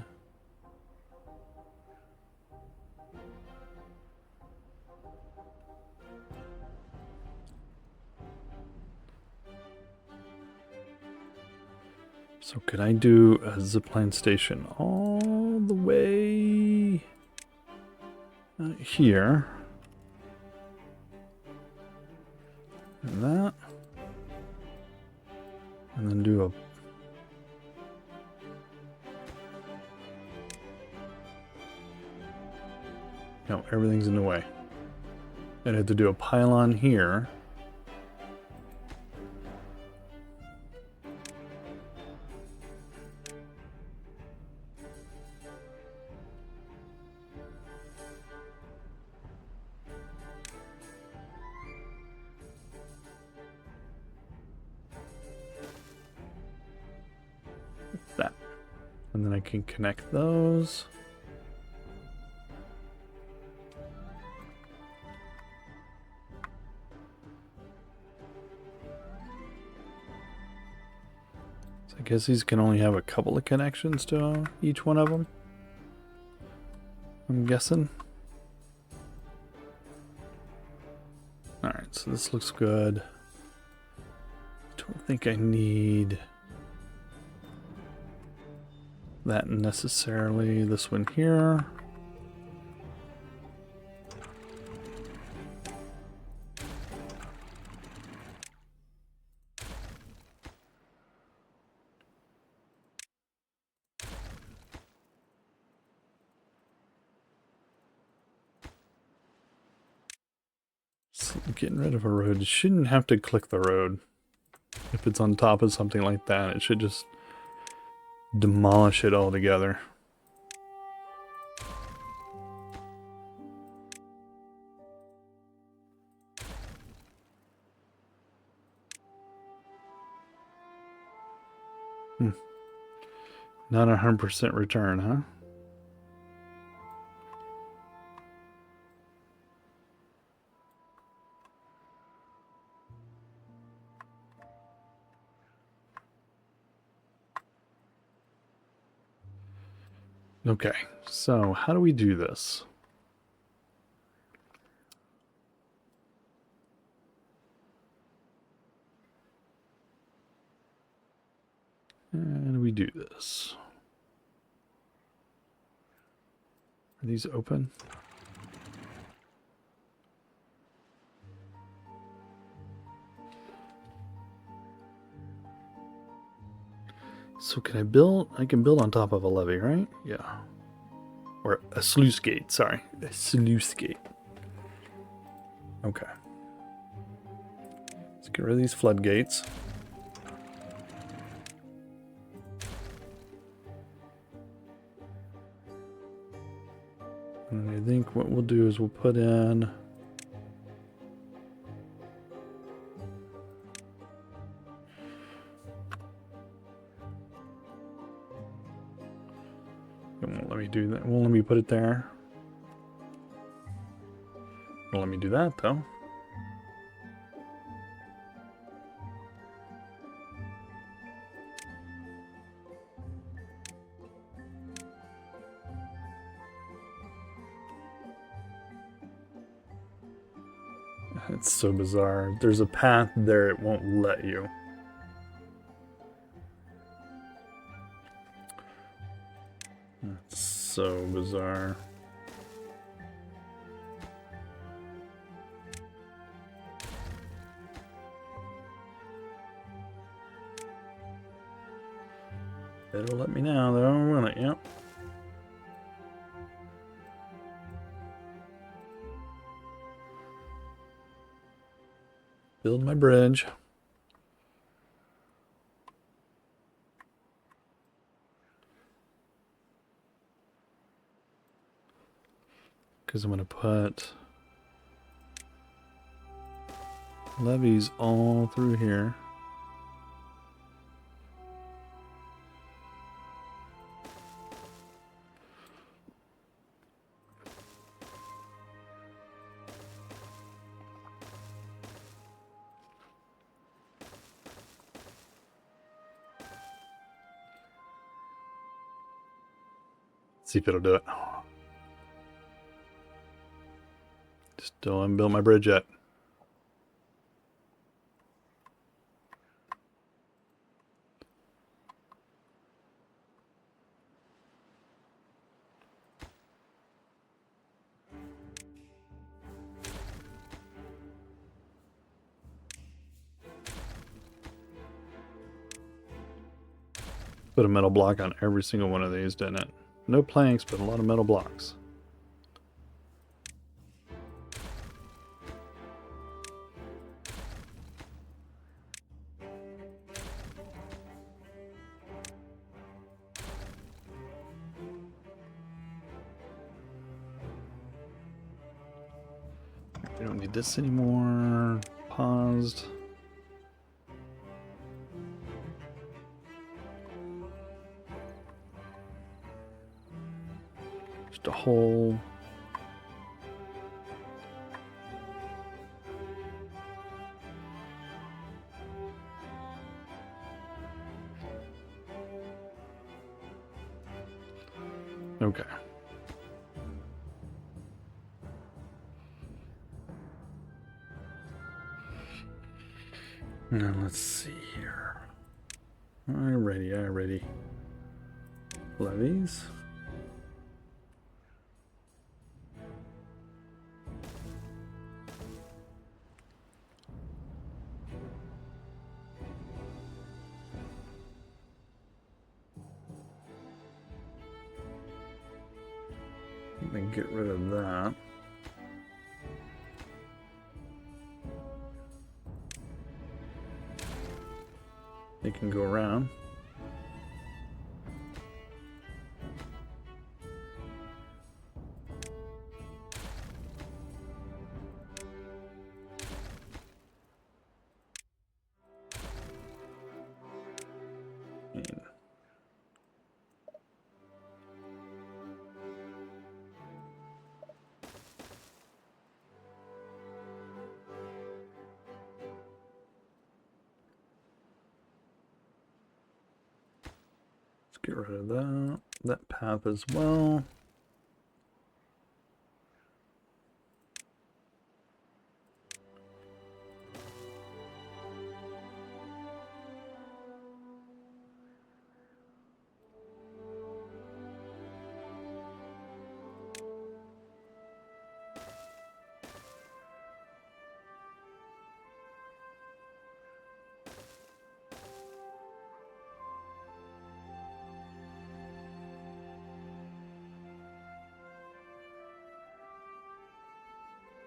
So could I do a zipline station all the way here? And that. And then do a... No, everything's in the way. I'd have to do a pylon here. That. And then I can connect those. I guess these can only have a couple of connections to each one of them, I'm guessing. Alright, so this looks good. Don't think I need that necessarily. This one here. So getting rid of a road. You shouldn't have to click the road. If it's on top of something like that, it should just demolish it altogether. Not 100% return, huh? Okay, so how do we do this? And we do this. Are these open? So can I build? I can build on top of a levee, right? Yeah. Or a sluice gate, sorry. A sluice gate. Okay. Let's get rid of these floodgates. And I think what we'll do is we'll put in... It won't let me do that. It won't let me put it there. Won't let me do that, though. It's so bizarre. There's a path there, it won't let you. That's so bizarre. It'll let me now, though, won't it? Yep. Build my bridge. Because I'm going to put levees all through here. See if it'll do it. Still haven't built my bridge yet. Put a metal block on every single one of these, didn't it? No planks, but a lot of metal blocks. We don't need this anymore. Paused. Just a hole. Okay. Now let's see here. Alrighty. Levies. Then get rid of that. They can go around. Get rid of that path as well.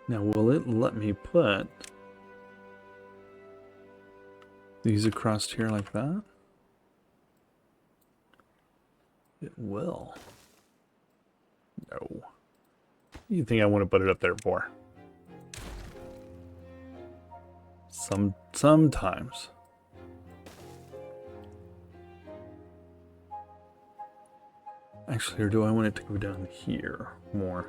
Now, will it let me put these across here like that? It will. No. What do you think I want to put it up there for? Sometimes. Actually, or do I want it to go down here more?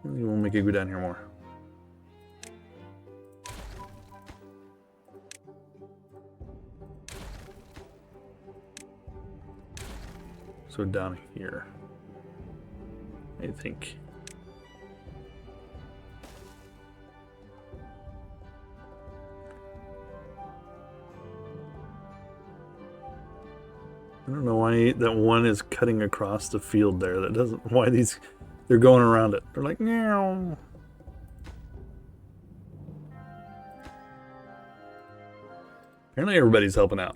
You want to make it go down here more. So down here, I think. I don't know why that one is cutting across the field there. That doesn't, why these, they're going around it. They're like, meow. Apparently everybody's helping out.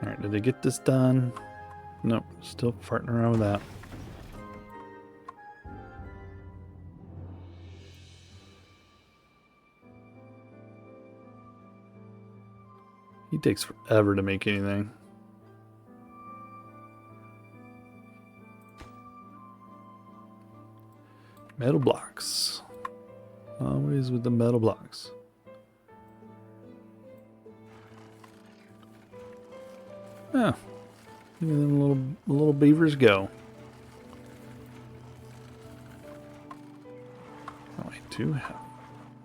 Alright, did they get this done? Nope, still farting around with that. He takes forever to make anything. Metal blocks. Always with the metal blocks. Yeah. Look at them little beavers go. Oh, I do have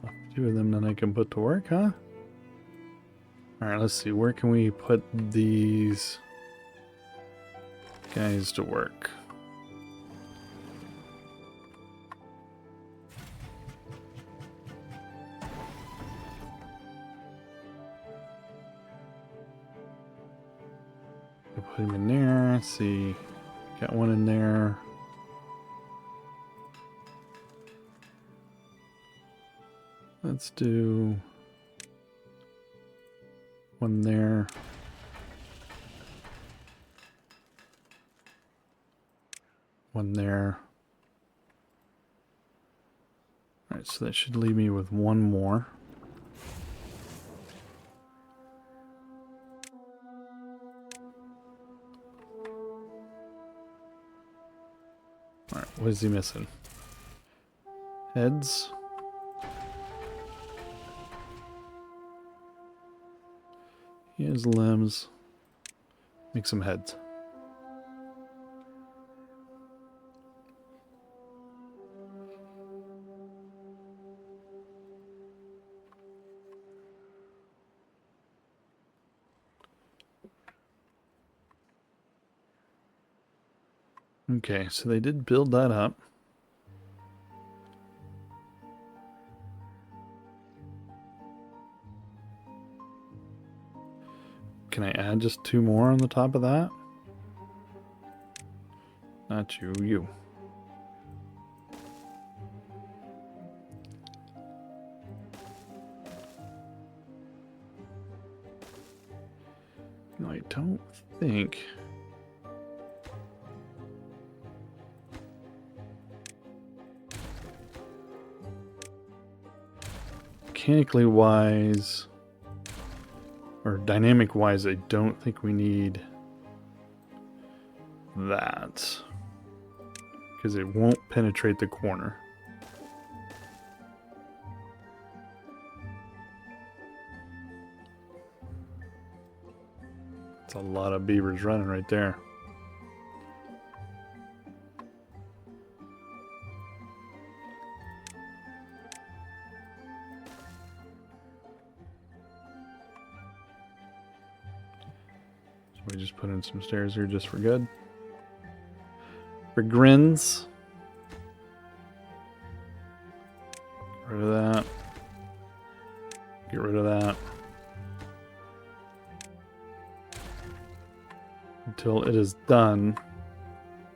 a few of them that I can put to work, huh? Alright, let's see. Where can we put these guys to work? Put him in there. Let's see. Got one in there. Let's do one there. One there. Alright, so that should leave me with one more. Alright, what is he missing? Heads. He has limbs. Make some heads. Okay, so they did build that up. Can I add just 2 more on the top of that? Not you, you. No, I don't think. Mechanically wise, or dynamic wise, I don't think we need that. Because it won't penetrate the corner. It's a lot of beavers running right there. So we just put in some stairs here just for good. For grins. Get rid of that. Get rid of that. Until it is done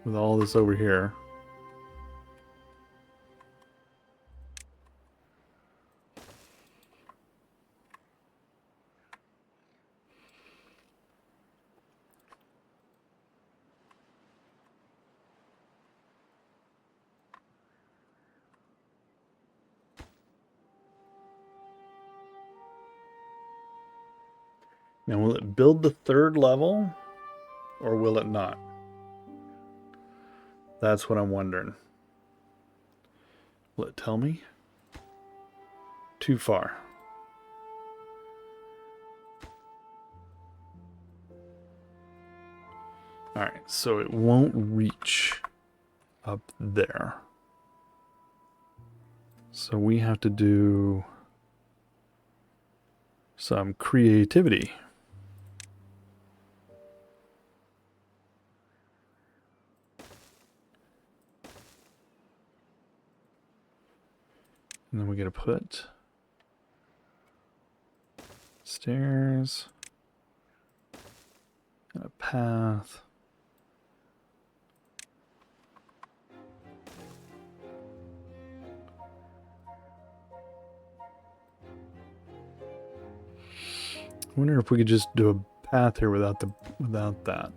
with all this over here. Now, will it build the 3rd level, or will it not? That's what I'm wondering. Will it tell me? Too far. Alright, so it won't reach up there. So we have to do some creativity. And then we gotta put stairs and a path. I wonder if we could just do a path here without that.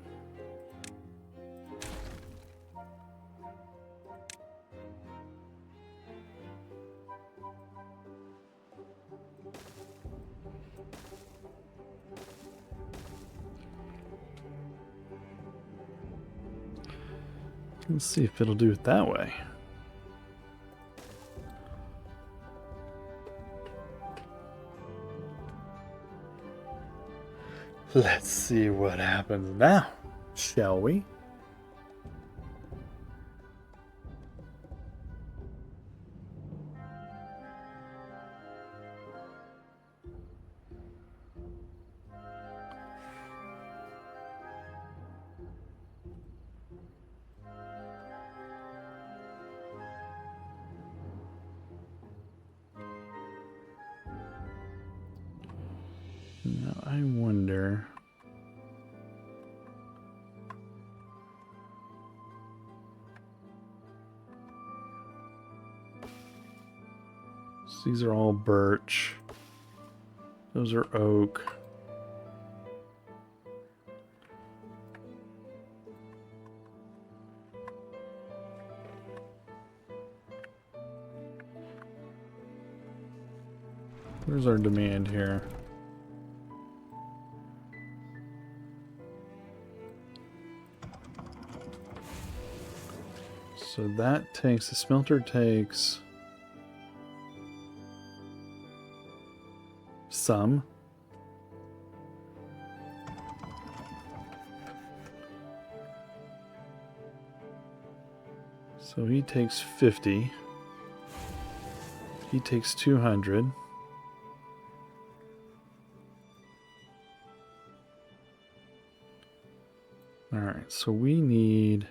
Let's see if it'll do it that way. Let's see what happens now, shall we? Now I wonder. So these are all birch. Those are oak. Where's our demand here? So that takes, the smelter takes some. So he takes 50. He takes 200. All right, so we need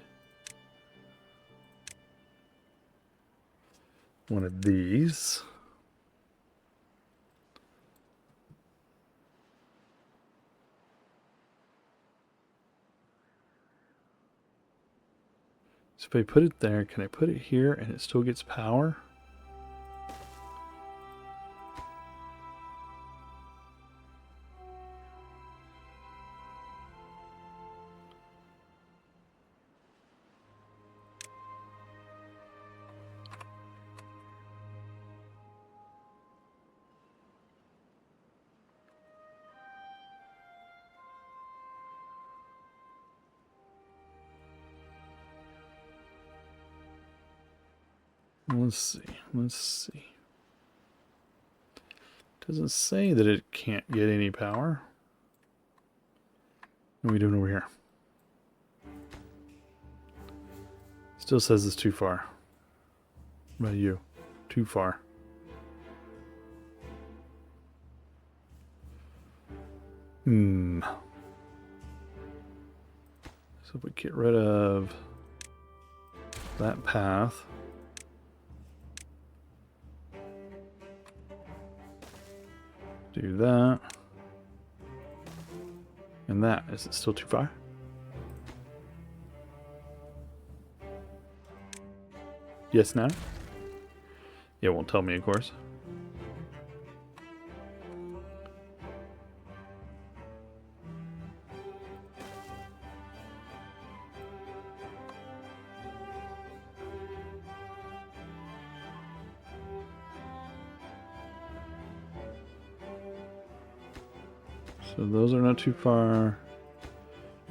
one of these. So if I put it there, can I put it here and it still gets power? Let's see. Let's see. Doesn't say that it can't get any power. What are we doing over here? Still says it's too far. What about you? Too far. So if we get rid of that path. Do that. And that. Is it still too far? Yes, no? It won't tell me, of course. So those are not too far.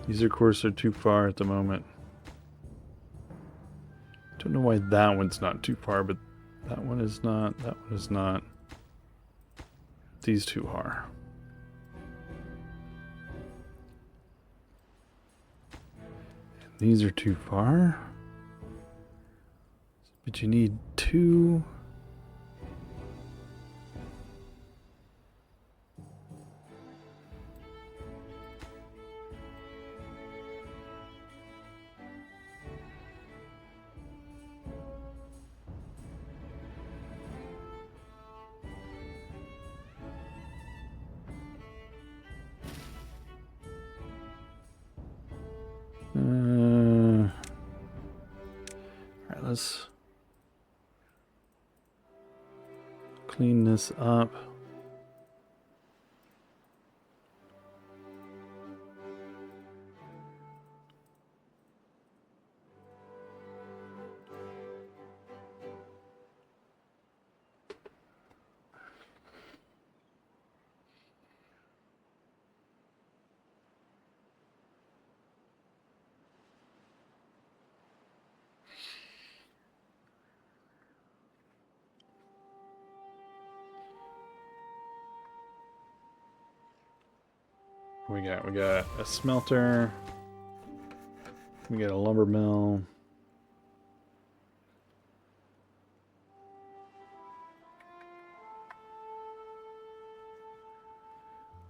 These, of course, are too far at the moment. Don't know why that one's not too far, but that one is not. That one is not. These two are. And these are too far. But you need two. Alright, let's clean this up. We got a smelter. We got a lumber mill.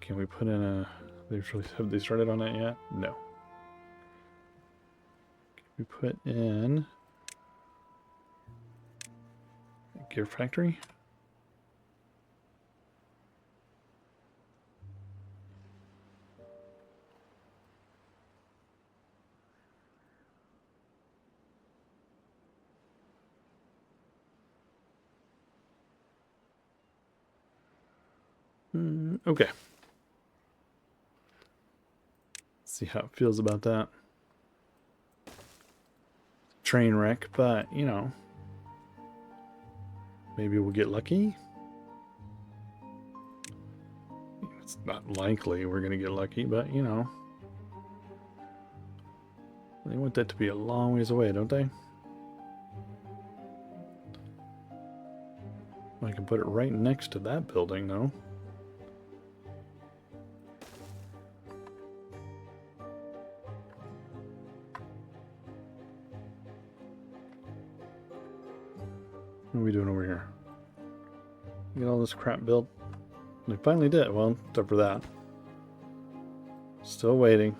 Can we put in a... Have they started on that yet? No. Can we put in a gear factory? Okay. See how it feels about that. Train wreck, but you know, maybe we'll get lucky. It's not likely we're gonna get lucky, but you know, they want that to be a long ways away, don't they? I can put it right next to that building, though. What are we doing over here? Get all this crap built. They finally did. Well, except for that. Still waiting.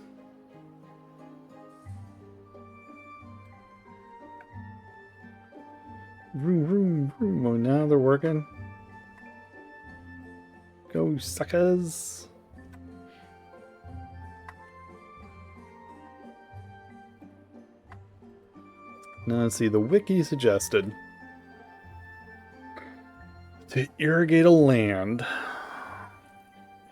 Vroom, vroom, vroom. Oh, now they're working. Go, suckers. Now let's see, the wiki suggested to irrigate a land,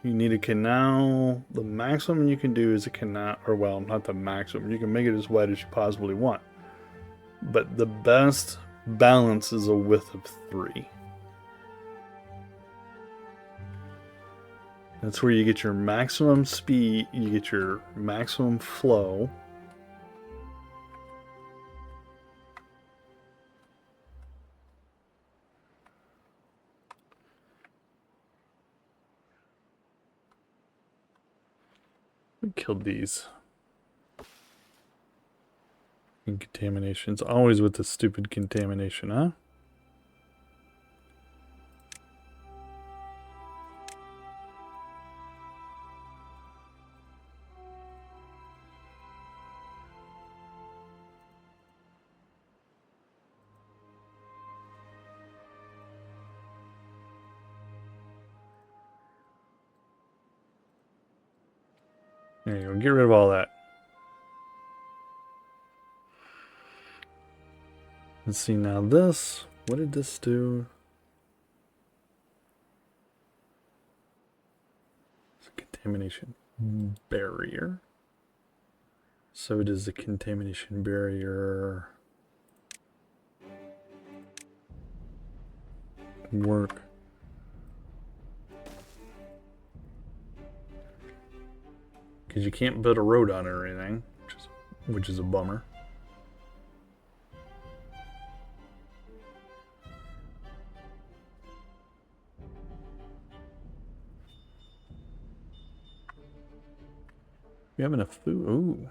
you need a canal. The maximum you can do is a canal, or well, not the maximum. You can make it as wide as you possibly want. But the best balance is a width of 3. That's where you get your maximum speed, you get your maximum flow. We killed these. And contaminations. Always with the stupid contamination, huh? There you go. Get rid of all that. Let's see now this. What did this do? It's a contamination barrier. So does the contamination barrier work? Because you can't build a road on it or anything, which is a bummer. We have enough food. Ooh.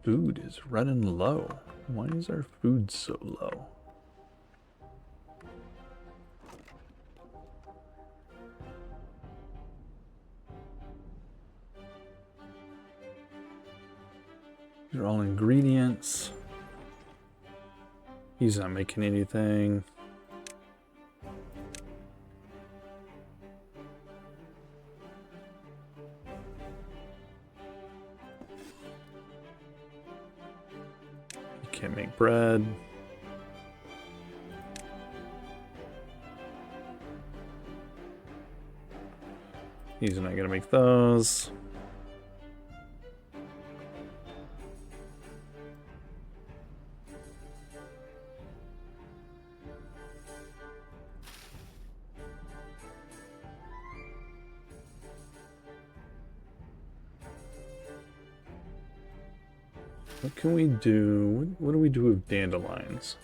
Food is running low. Why is our food so low? These are all ingredients. He's not making anything. Can't make bread. He's not gonna make those. What can we do? What do we do with dandelions?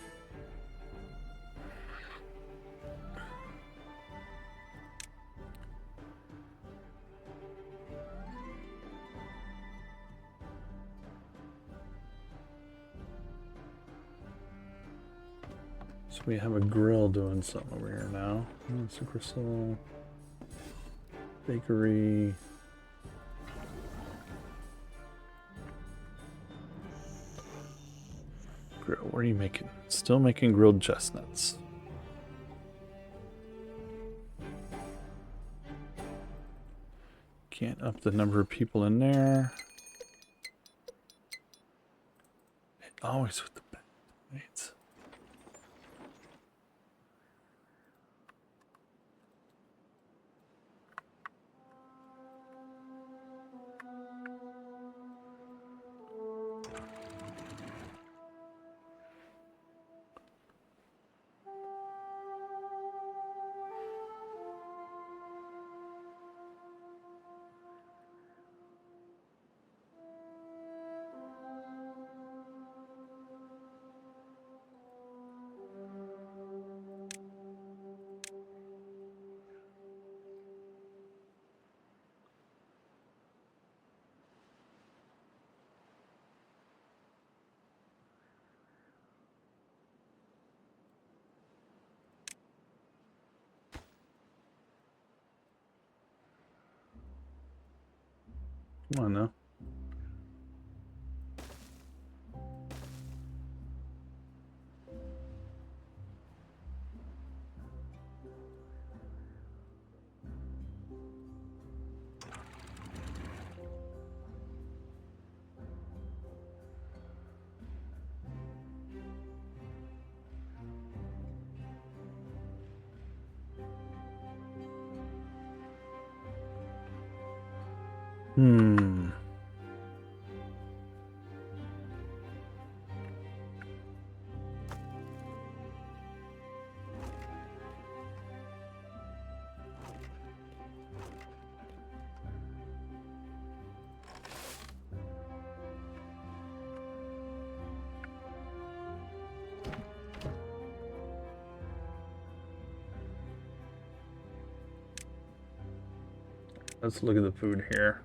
So we have a grill doing something over here now. It's a crystal bakery. Grill. What are you making? Still making grilled chestnuts. Can't up the number of people in there. Always with the bad mates. Come on now. Hmm. Let's look at the food here.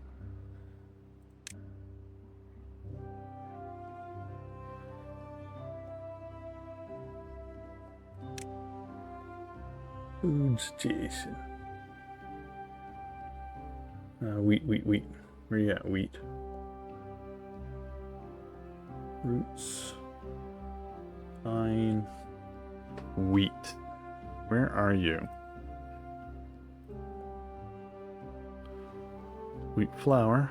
Food station. Wheat. Where you at? Wheat. Roots. Fine. Wheat. Where are you? Wheat flour.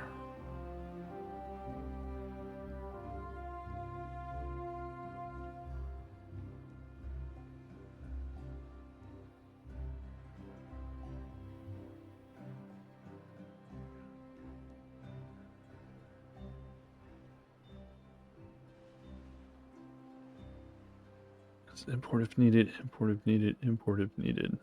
Import if needed, import if needed, import if needed.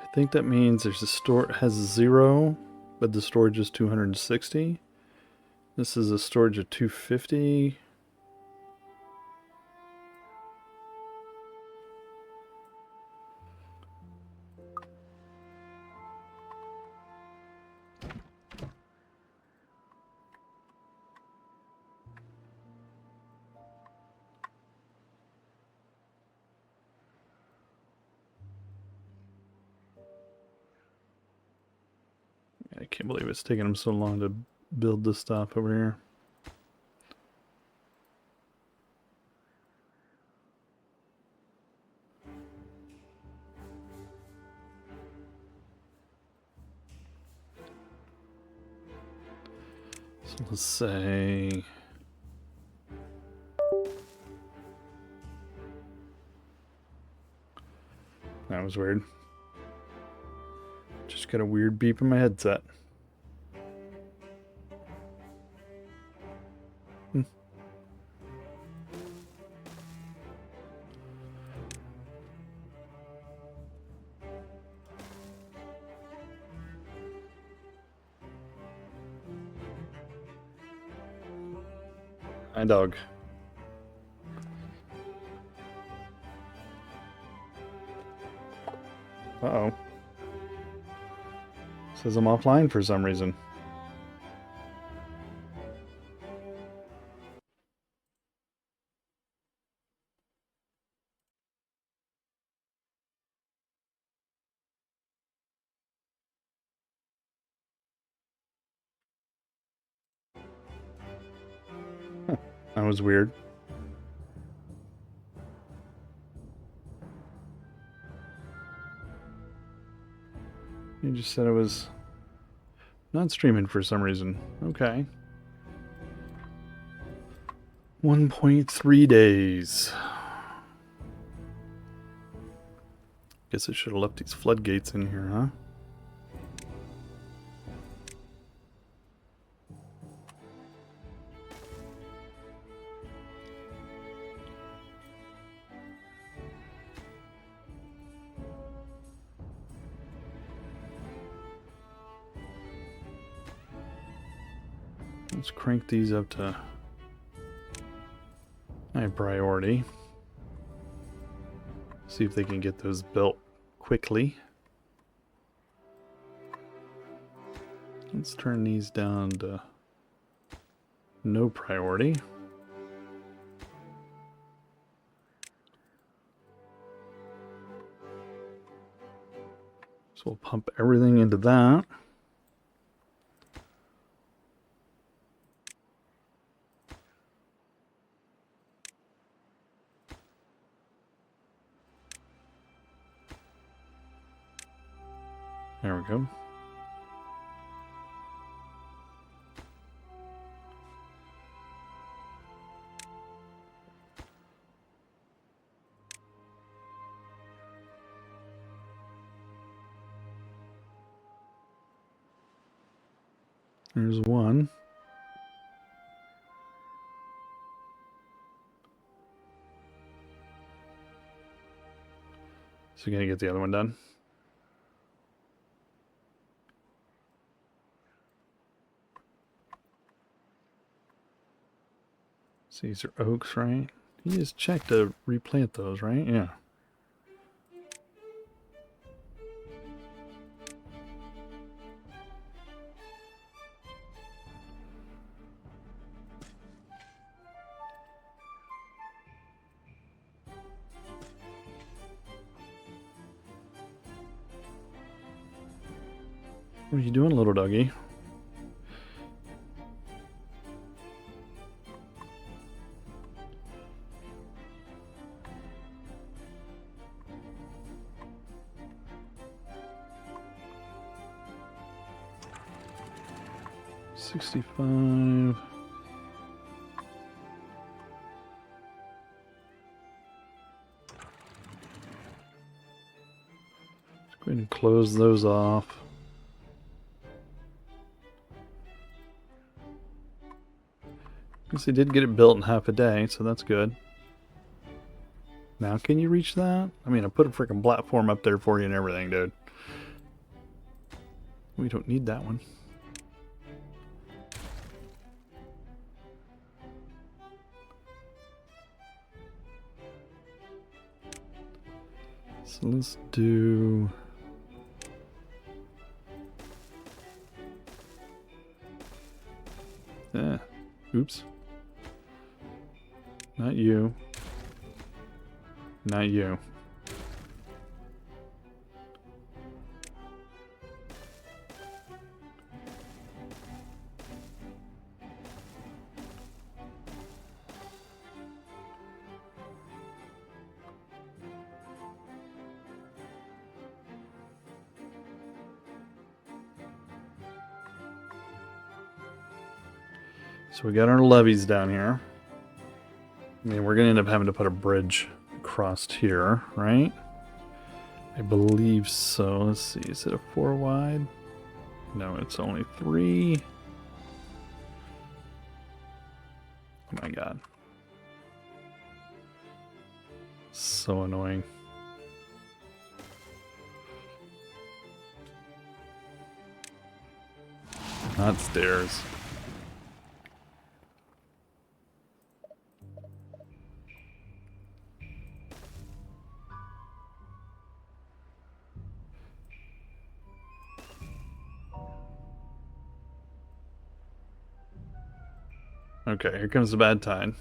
I think that means there's a store has 0, but the storage is 260. This is a storage of 250. I can't believe it's taking them so long to build this stuff over here. So let's say that was weird. Just got a weird beep in my headset. Hi, dog. Uh-oh. Says I'm offline for some reason. That was weird. You just said it was not streaming for some reason. Okay. 1.3 days. Guess I should have left these floodgates in here, huh? Let's crank these up to high priority. See if they can get those built quickly. Let's turn these down to no priority. So we'll pump everything into that. There we go. There's one. So you're gonna get the other one done? So these are oaks, right? You just check to replant those, right? Yeah. What are you doing, little doggy? $65. Let's go ahead and close those off. Guess they did get it built in half a day, so that's good. Now can you reach that? I mean, I put a freaking platform up there for you and everything, dude. We don't need that one. So let's do... Oops. Not you. Not you. So we got our levees down here. I mean, we're going to end up having to put a bridge across here, right? I believe so. Let's see. Is it a 4 wide? No, it's only 3. Oh my god. So annoying. Not stairs. Okay, here comes the bad time.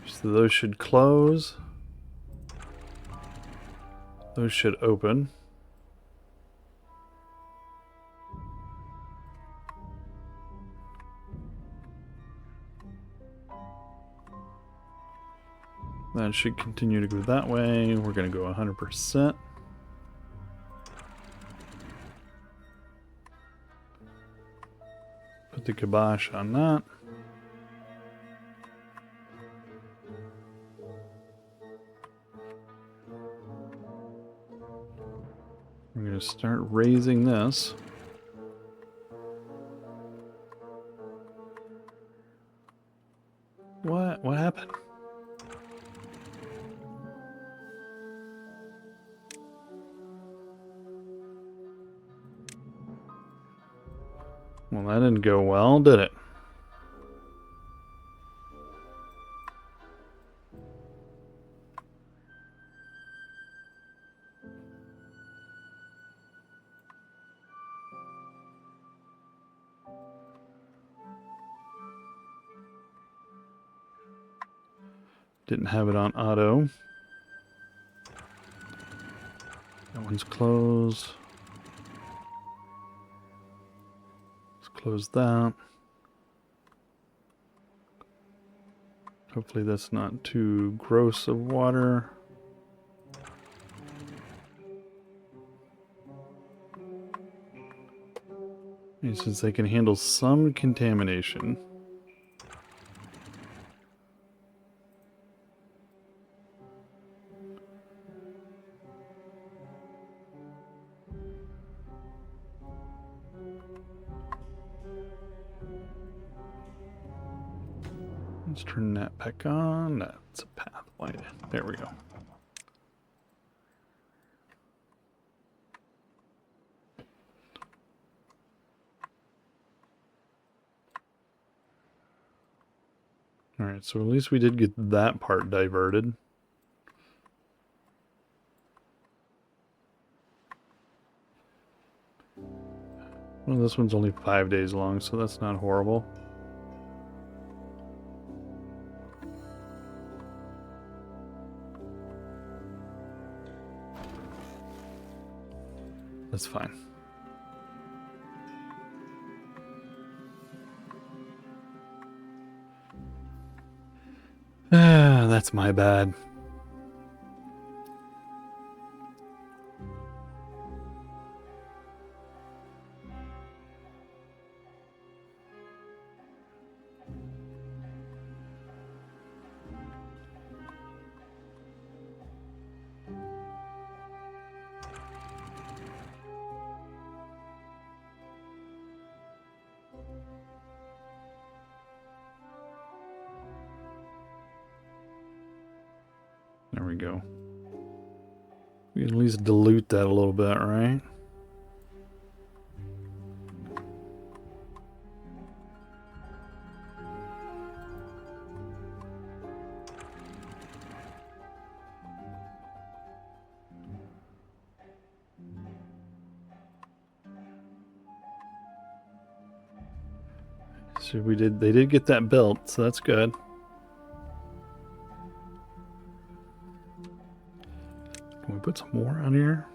So those should close. Those should open. That should continue to go that way. We're going to go 100%. Put the kibosh on that. We're going to start raising this. What? What happened? Well, that didn't go well, did it? Didn't have it on auto. That one's closed. Let's close that. Hopefully that's not too gross of water. Since they can handle some contamination. Let's turn that back on. That's a pathway. There we go. Alright, so at least we did get that part diverted. Well, this one's only 5 days long, so that's not horrible. That's fine. That's my bad. There we go. We can at least dilute that a little bit, right? So they did get that built, so that's good. Can we put some more on here?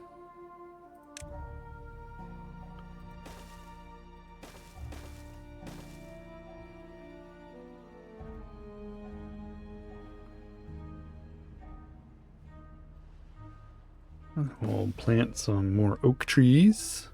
We'll plant some more oak trees.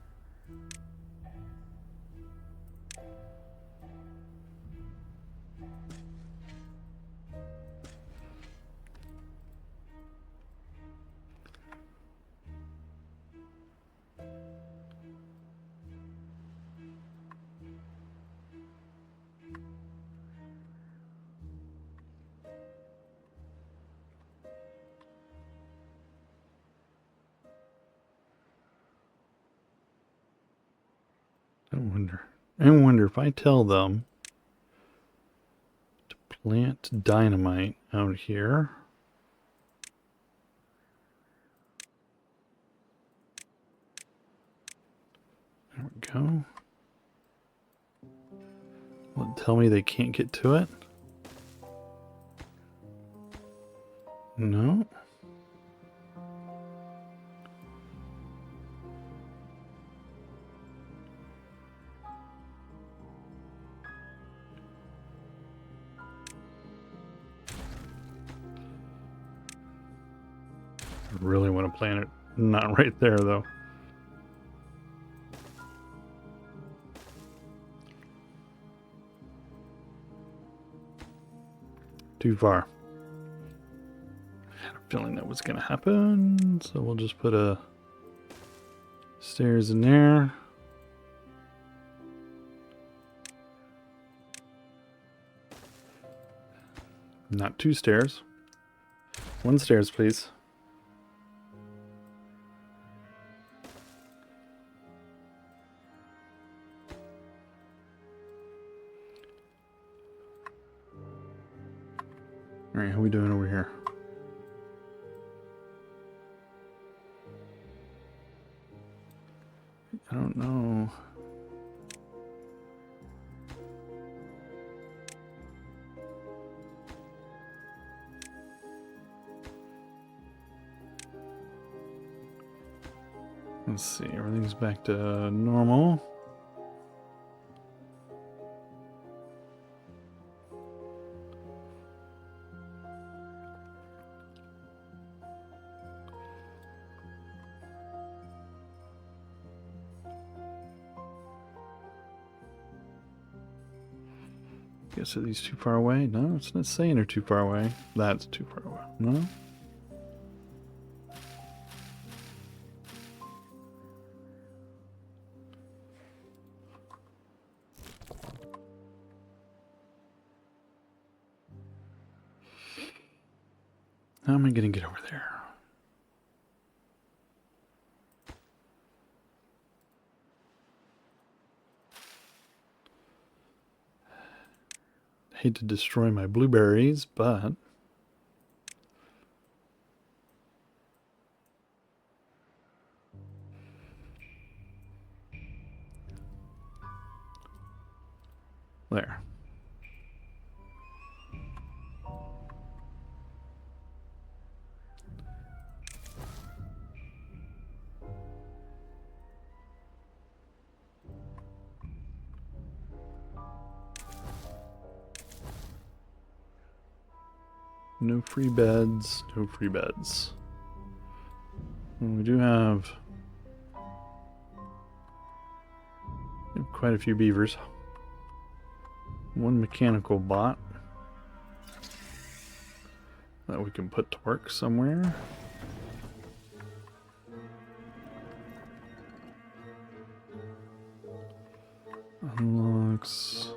I wonder if I tell them to plant dynamite out here. There we go. Will it tell me they can't get to it? No. I really want to plant it not right there, though. Too far. I had a feeling that was going to happen, so we'll just put a stairs in there. Not 2 stairs. 1 stairs, please. Alright, how are we doing over here? I don't know. Let's see, everything's back to normal. Guess are these too far away? No, it's not saying they're too far away. That's too far away. No? How am I going to get over there? Hate to destroy my blueberries, but there. No free beds, no free beds. And we do have quite a few beavers. One mechanical bot that we can put to work somewhere. Unlocks.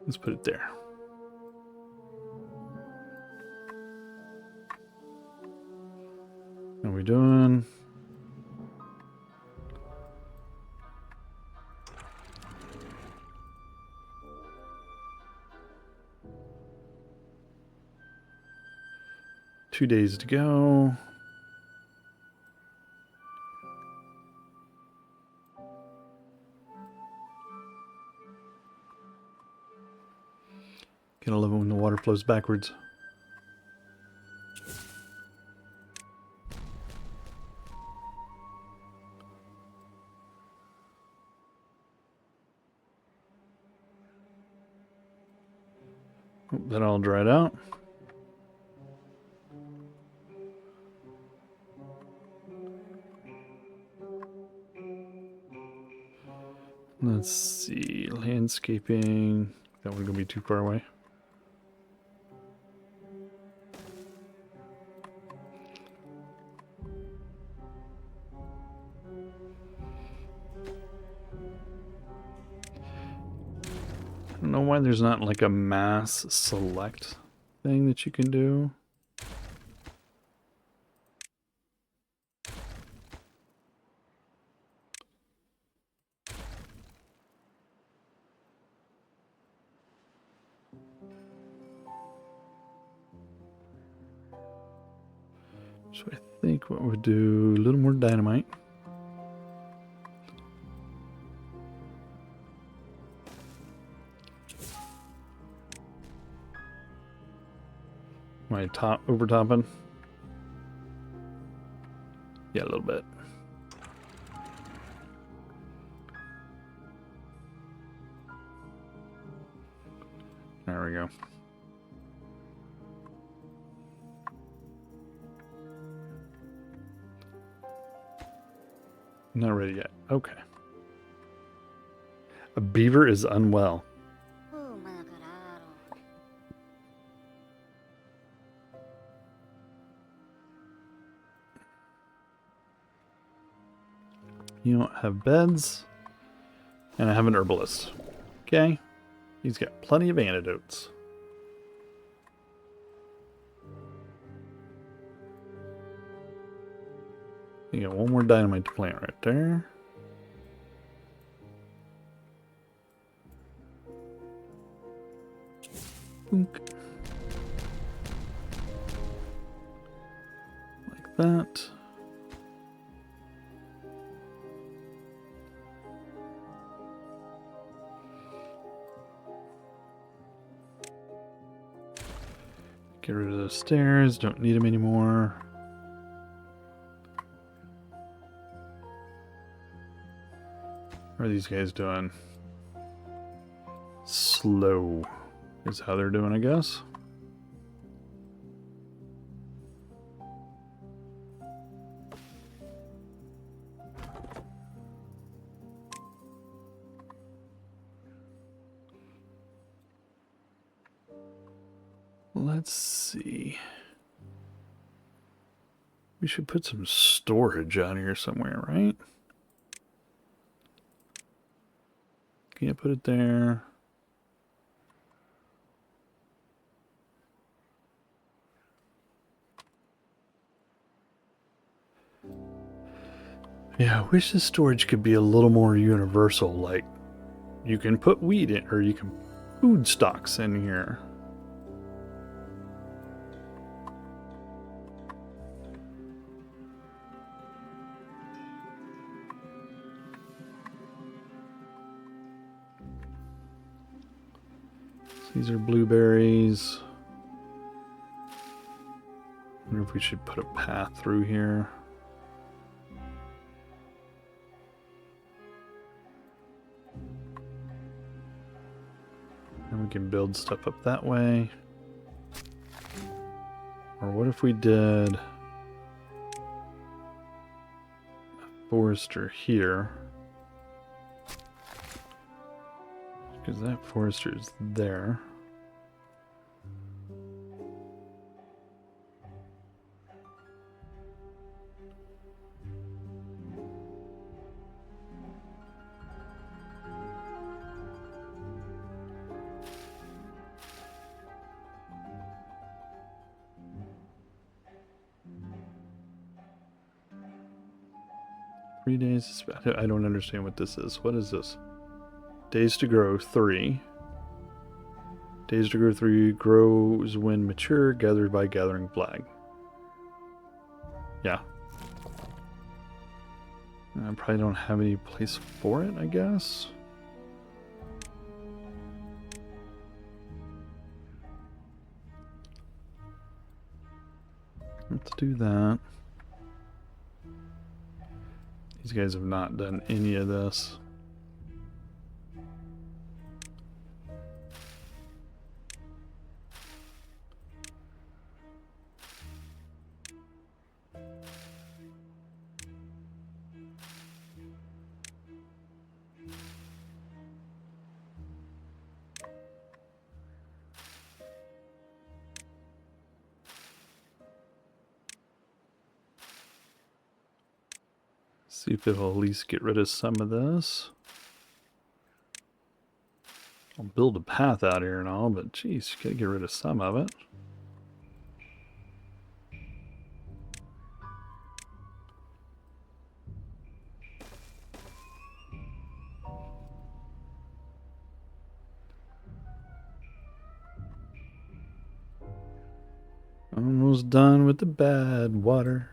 Let's put it there. How are we doing? Two days to go. Gotta love it when the water flows backwards. Oh, that all dried out. Let's see, landscaping. That one's gonna be too far away. I don't know why there's not like a mass select thing that you can do. So I think what we'll do, a little more dynamite. Am I over topping? Yeah, a little bit. There we go. Not ready yet. Okay. A beaver is unwell. You don't have beds, and I have an herbalist. Okay. He's got plenty of antidotes. You got one more dynamite to plant right there. Boink. Like that. Get rid of those stairs, don't need them anymore. How are these guys doing? Slow. Is how they're doing, I guess. let's see. We should put some storage out here somewhere, right? Can't put it there. Yeah, I wish the storage could be a little more universal, like you can put wheat in, or you can food stocks in here. These are blueberries. I wonder if we should put a path through here. And we can build stuff up that way. Or what if we did a forester here? Because that forester is there. Three days. I don't understand what this is. What is this? Days to grow 3. Days to grow 3 grows when mature, gathered by gathering flag. Yeah. I probably don't have any place for it, I guess. Let's do that. These guys have not done any of this. See if it'll at least get rid of some of this. I'll build a path out here and all, but geez, you gotta get rid of some of it. Almost done with the bad water.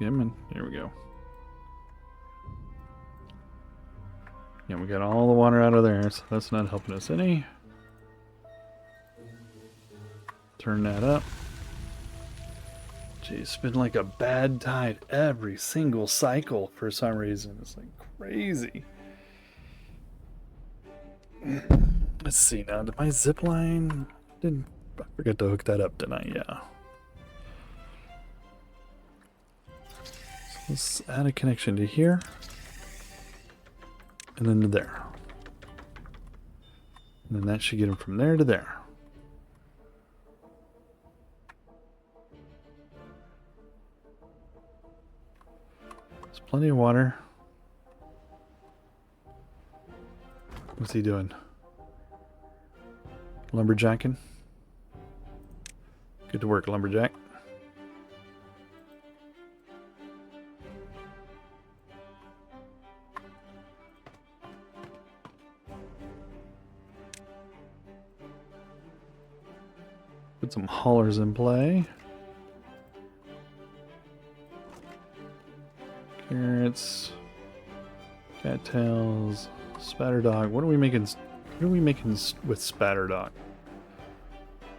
Yeah, man. Here we go. Yeah, we got all the water out of there, so that's not helping us any. Turn that up. Geez, it's been like a bad tide every single cycle for some reason. It's like crazy. Let's see now. Did my zip line? I forget to hook that up, didn't I? Yeah. So let's add a connection to here. And then to there. And then that should get them from there to there. There's plenty of water. What's he doing? Lumberjacking? Good to work, lumberjack. Put some haulers in play. Carrots, cattails, spatter dog. What are we making? What are we making with spatter dog?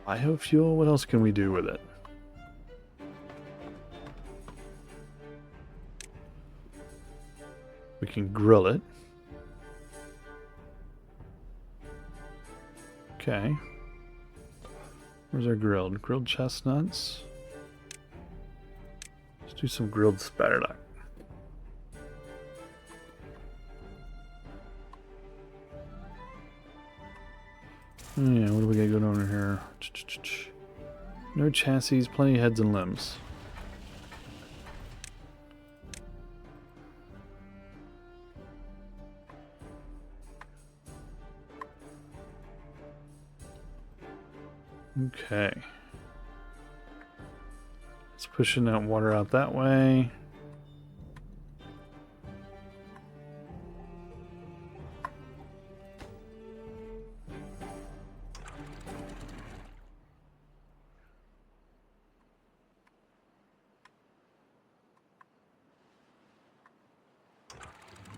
Biofuel. What else can we do with it? We can grill it. Okay. Where's our grilled? Grilled chestnuts. Let's do some grilled spatterduck. Yeah, what do we got going on here? No chassis, plenty of heads and limbs. Okay. It's pushing that water out that way.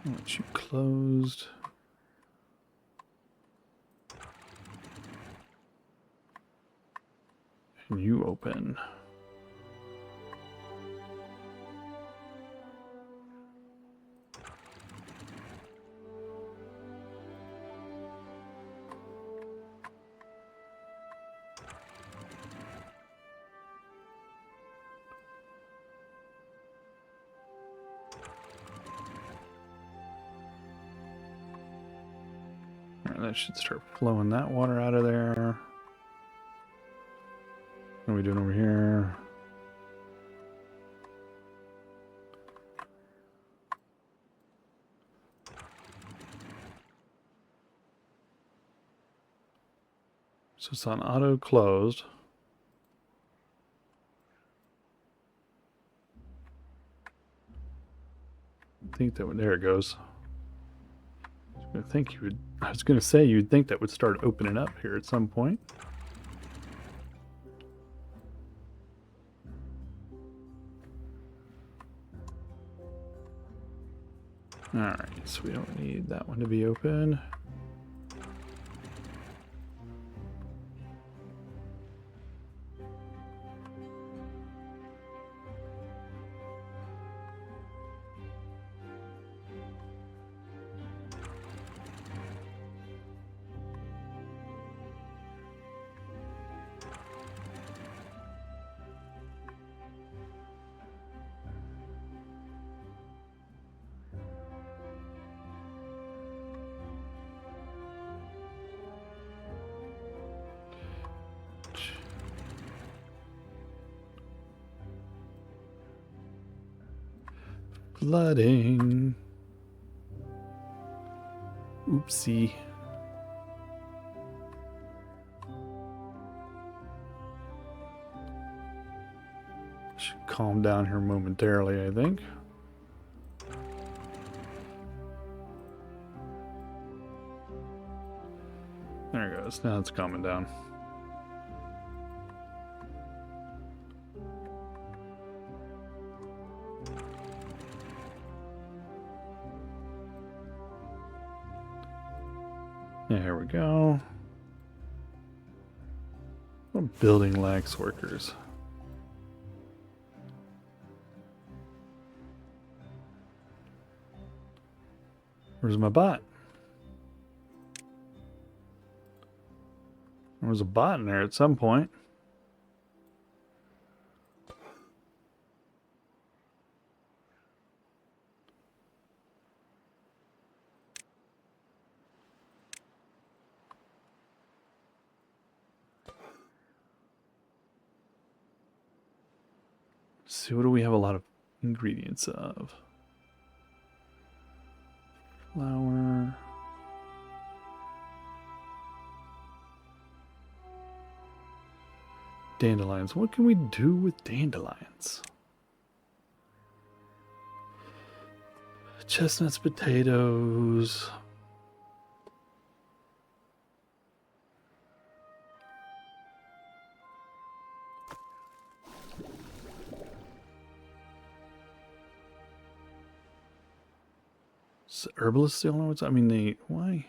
Want you closed. And you open. Alright, that should start flowing that water out of there. What are we doing over here? So it's on auto closed. I think that would, there it goes. I was gonna say you'd think that would start opening up here at some point. Alright, so we don't need that one to be open. Flooding. Oopsie. Should calm down here momentarily, I think. There it goes. Now it's calming down. There we go. What building lacks workers? Where's my bot? There was a bot in there at some point. Let's see, what do we have a lot of ingredients of? Flour. Dandelions. What can we do with dandelions? Chestnuts, potatoes. So herbalists the only ones? I mean, they, why?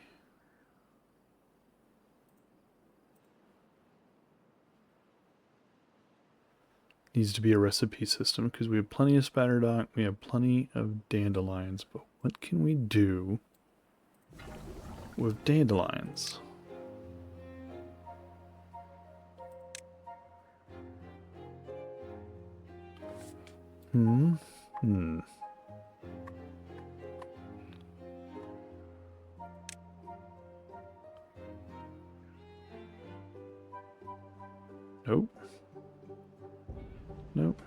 Needs to be a recipe system because we have plenty of spatterdock, we have plenty of dandelions, but what can we do with dandelions? Nope. Nope.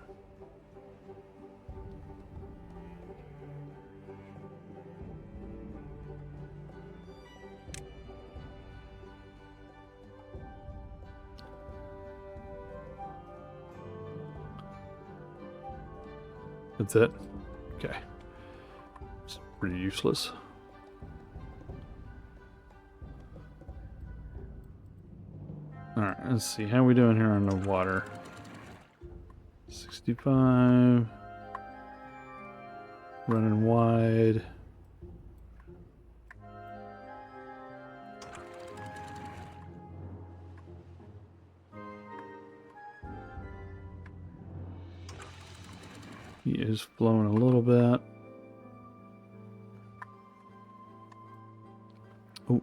That's it? Okay. It's pretty useless. Alright, let's see. How are we doing here on the water? 65. Running wide. He is flowing a little bit. Oh.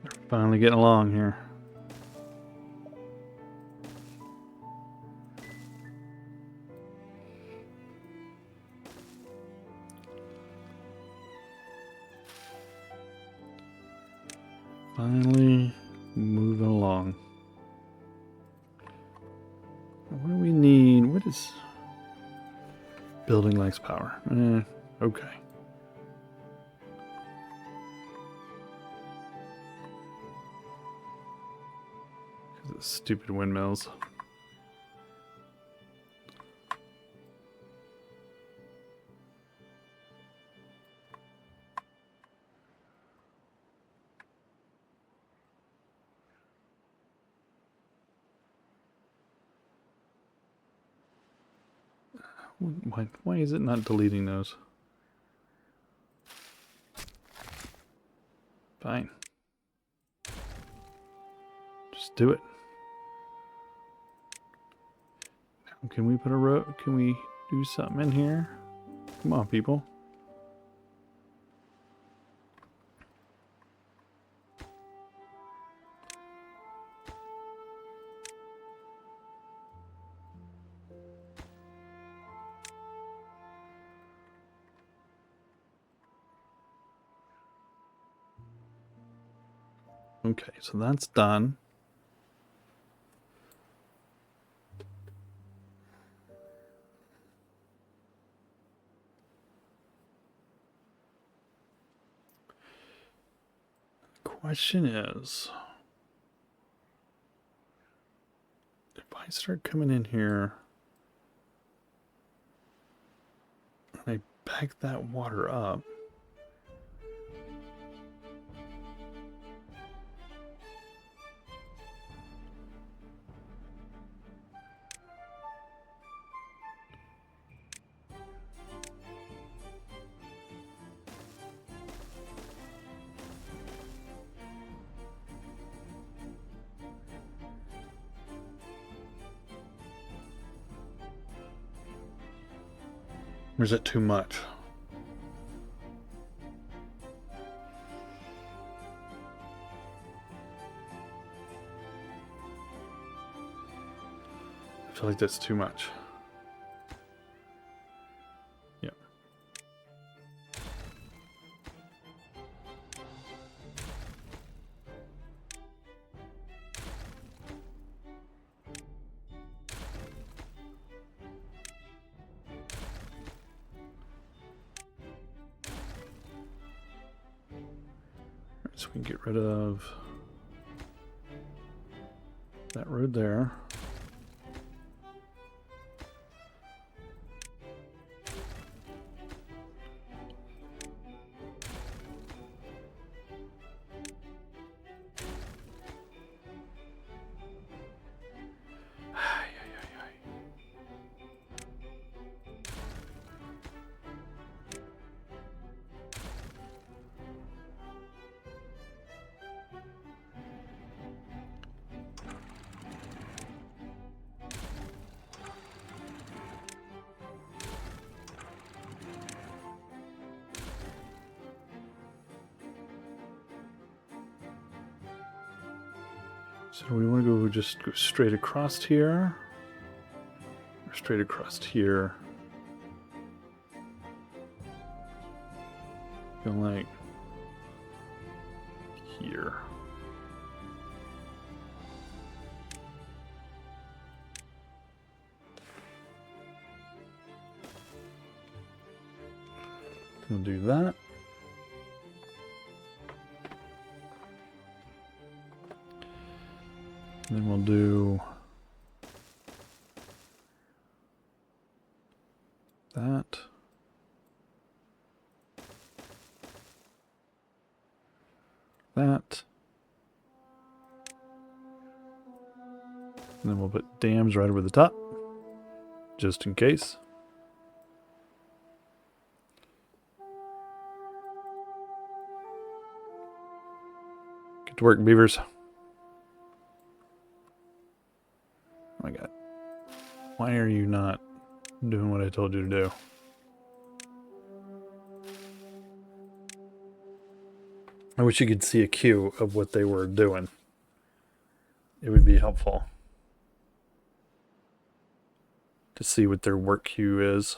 They're finally getting along here. Finally moving along. What do we need? What is building likes power? Okay. The stupid windmills. Why is it not deleting those? Fine. Just do it. Now, can we put a road? Can we do something in here? Come on, people. Okay, so that's done. Question is, if I start coming in here and I back that water up, or is it too much? I feel like that's too much. Yep. So we can get rid of that road there. So do we want to go just go straight across here? Or straight across here? Feel like here. We'll do that. And then we'll do that. That. And then we'll put dams right over the top, just in case. Get to work, beavers. Oh my god. Why are you not doing what I told you to do? I wish you could see a queue of what they were doing. It would be helpful to see what their work queue is.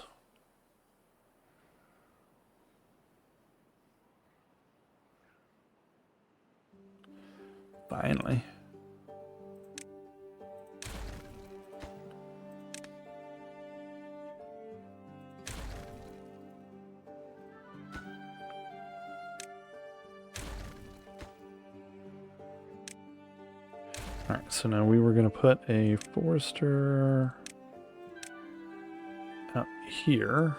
Finally. Alright, so now we were going to put a forester out here.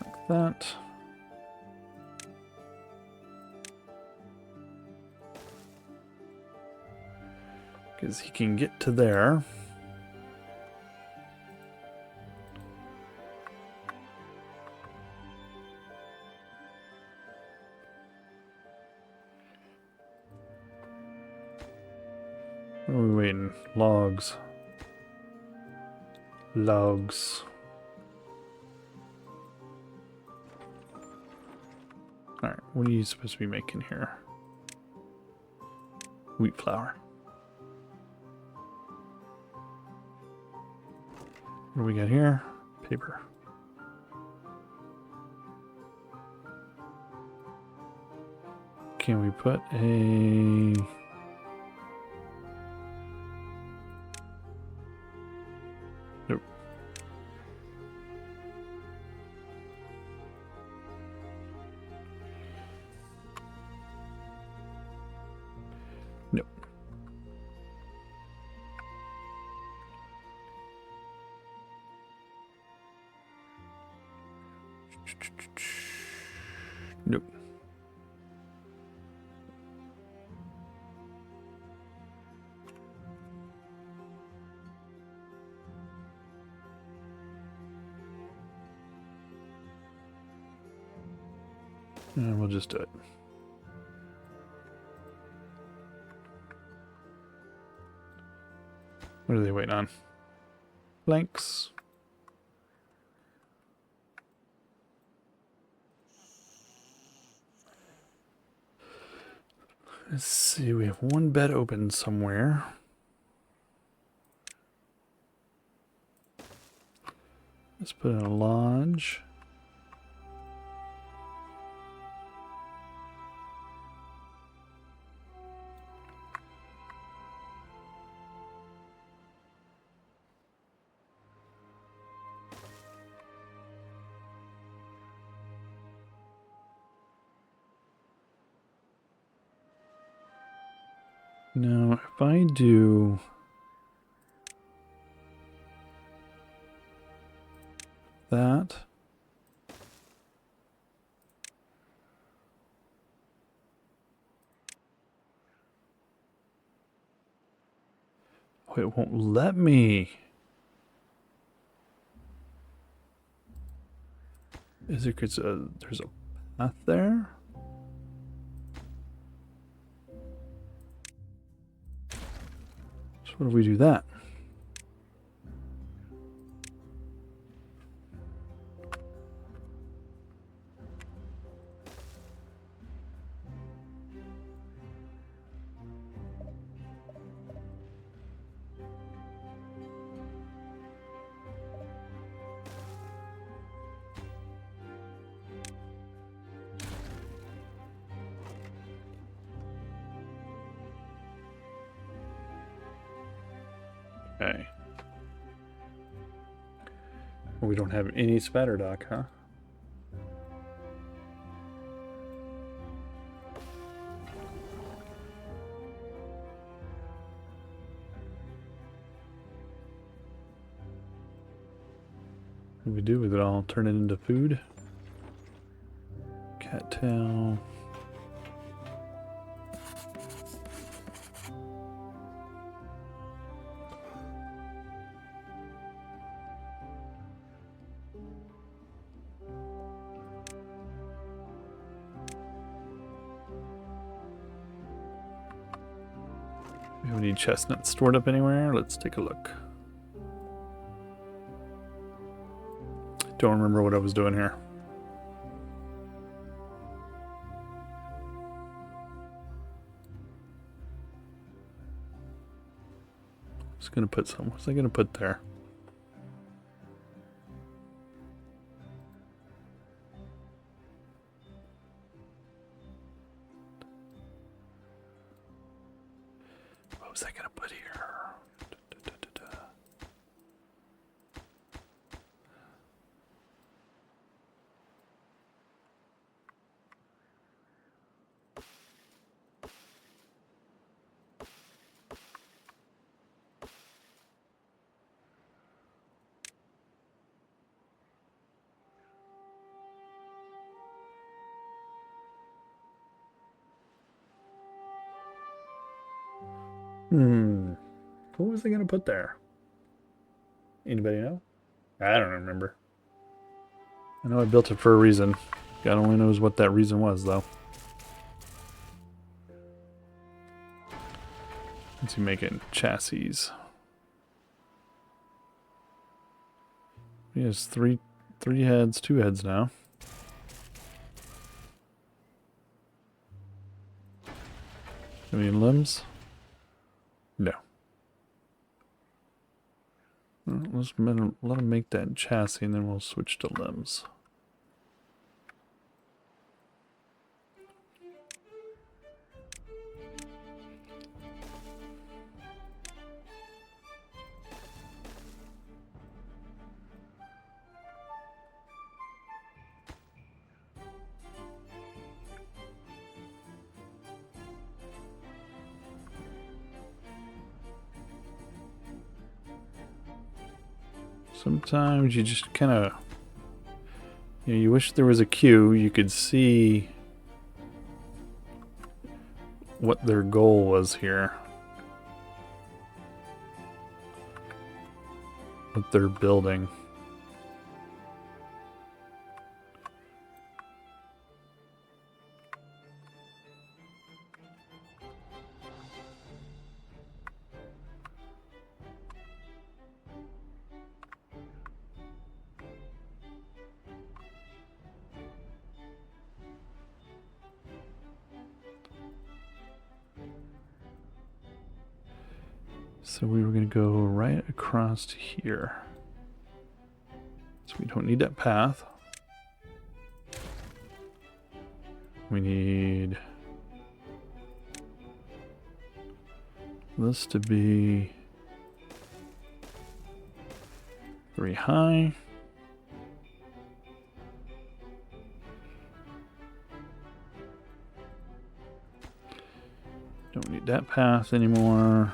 Like that. Because he can get to there. What are we waiting? Logs. Logs. Alright, what are you supposed to be making here? Wheat flour. What do we got here? Paper. Can we put a... Nope. Nope. Nope. And we'll just do it. What are they waiting on? Blanks. Let's see, we have one bed open somewhere. Let's put in a lodge. Now, if I do that, oh, it won't let me. Is there, there's a path there? So what if we do that? Okay. We don't have any spatter dock, huh? What do we do with it all? Turn it into food? Cattail. We have any chestnuts stored up anywhere? Let's take a look. Don't remember what I was doing here. Just gonna put some. What's I gonna put there? What was I gonna put here? What was I gonna put there? Anybody know? I don't remember. I know I built it for a reason. God only knows what that reason was, though. What's he making? Chassis. He has three heads, 2 heads now. Any limbs? No. Well, let's let him make that chassis, and then we'll switch to limbs. Sometimes you just kind of, you wish there was a queue, you could see what their goal was here. What they're building. So we were going to go right across here. So we don't need that path. We need this to be 3 high. Don't need that path anymore.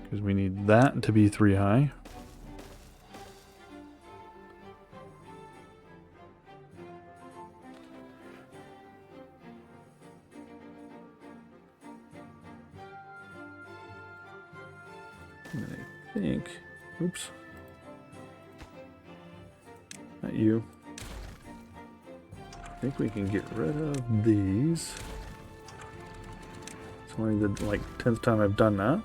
Because we need that to be 3 high. And I think, oops, not you. I think we can get rid of these. It's only the 10th time I've done that.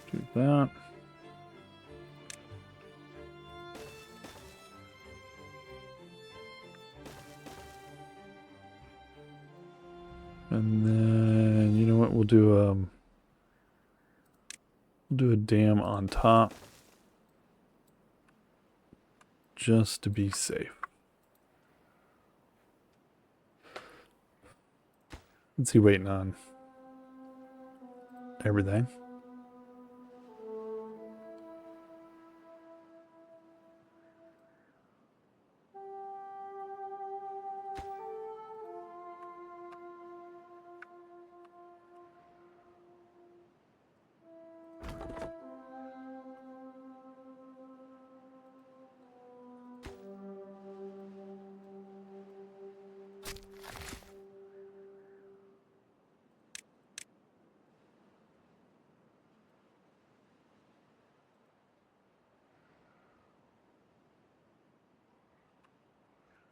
Do that. And then, you know what, we'll do a dam on top just to be safe. What's he waiting on? Everything.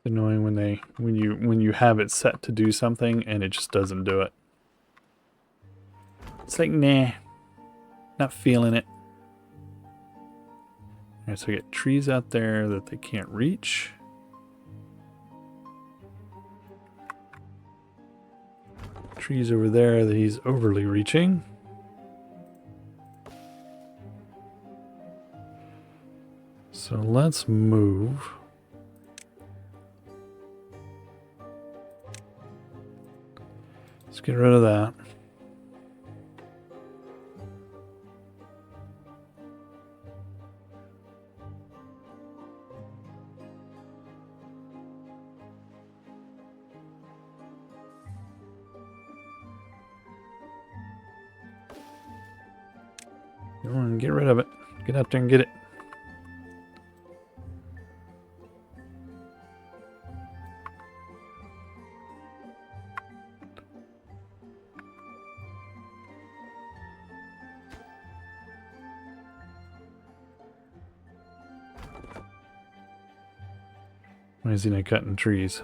Annoying when you have it set to do something and it just doesn't do it. It's like, nah, not feeling it. Alright, so we get trees out there that they can't reach. Trees over there that he's overly reaching. So let's move. Let's get rid of that. Come on, get rid of it. Get out there and get it. Why is he not cutting trees?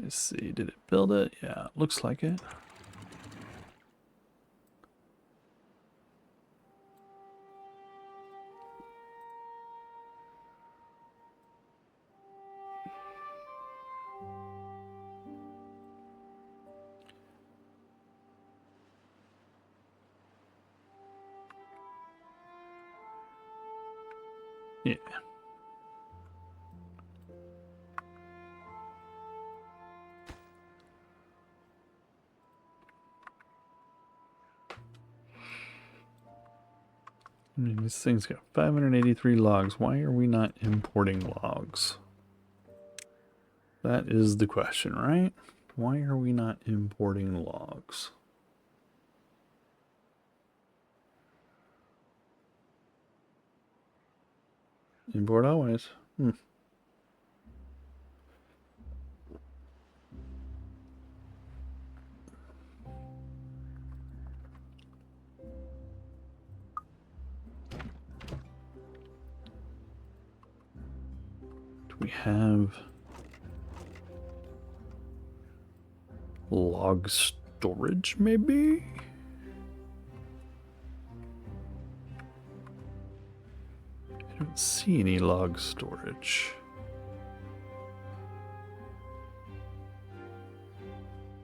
Let's see, did it build it? Yeah, it looks like it. Yeah. I mean, this thing's got 583 logs. Why are we not importing logs? That is the question, right? Why are we not importing logs? Import always. Do we have log storage, maybe? I don't see any log storage.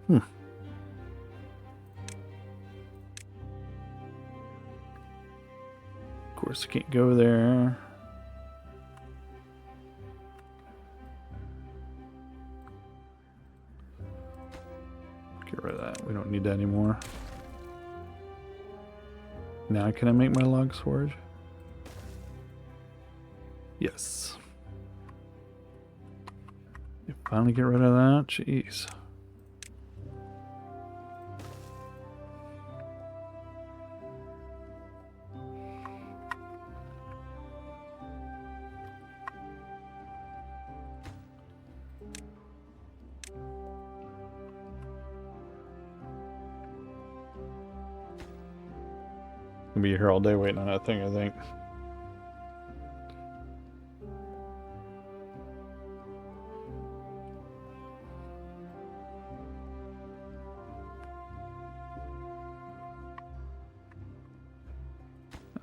Of course, I can't go there. Get rid of that. We don't need that anymore. Now can I make my log storage? Yes. You finally get rid of that? Jeez. I'll be here all day waiting on that thing, I think.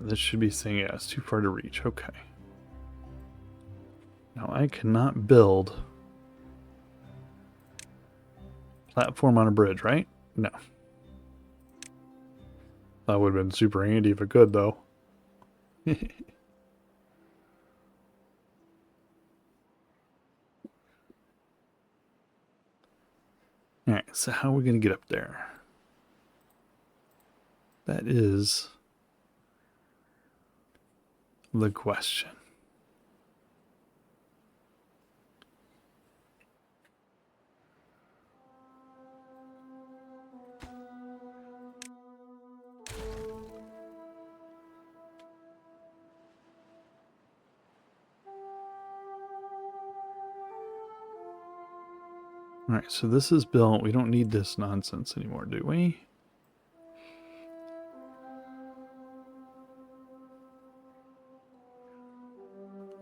This should be saying, yeah, it's too far to reach. Okay. Now I cannot build platform on a bridge, right? No. That would have been super handy if it could, though. Alright, so how are we going to get up there? That is the question. Alright, so this is built. We don't need this nonsense anymore, do we?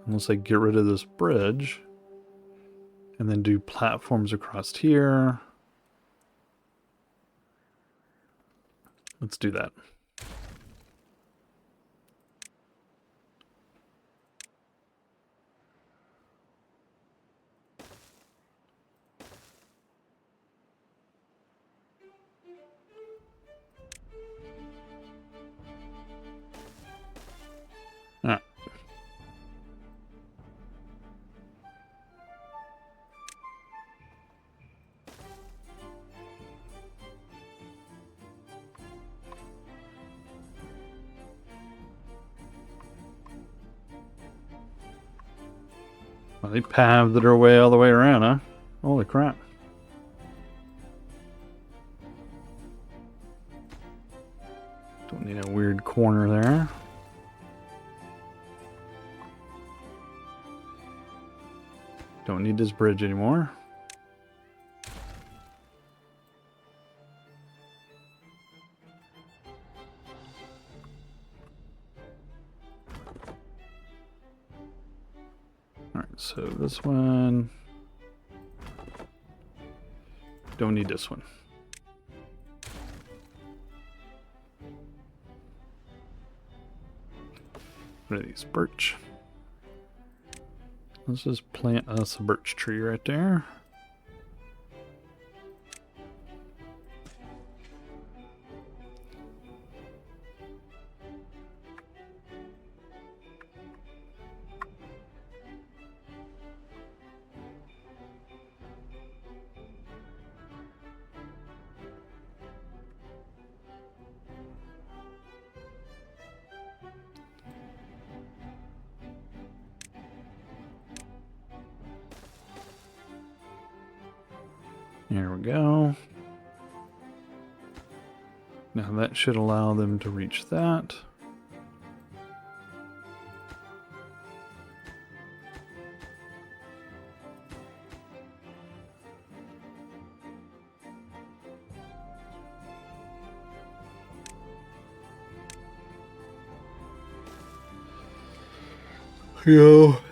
Unless I get rid of this bridge and then do platforms across here. Let's do that. Alright. Well, they paved their way all the way around, huh? Holy crap. Don't need a weird corner there. Don't need this bridge anymore. Alright, so this one. Don't need this one. What are these? Birch. Let's just plant us a birch tree right there. There we go. Now that should allow them to reach that.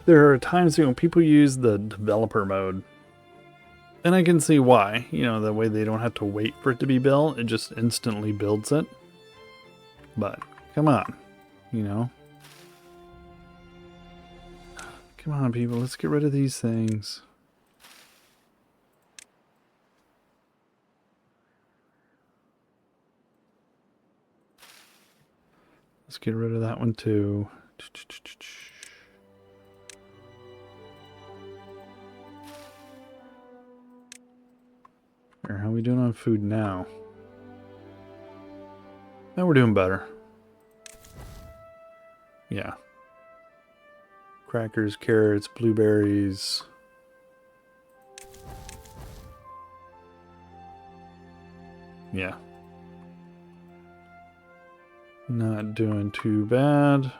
There are times when people use the developer mode. And I can see why. That way they don't have to wait for it to be built. It just instantly builds it. But, come on. Come on, people. Let's get rid of these things. Let's get rid of that one, too. How are we doing on food now? Now we're doing better. Yeah. Crackers, carrots, blueberries. Yeah. Not doing too bad.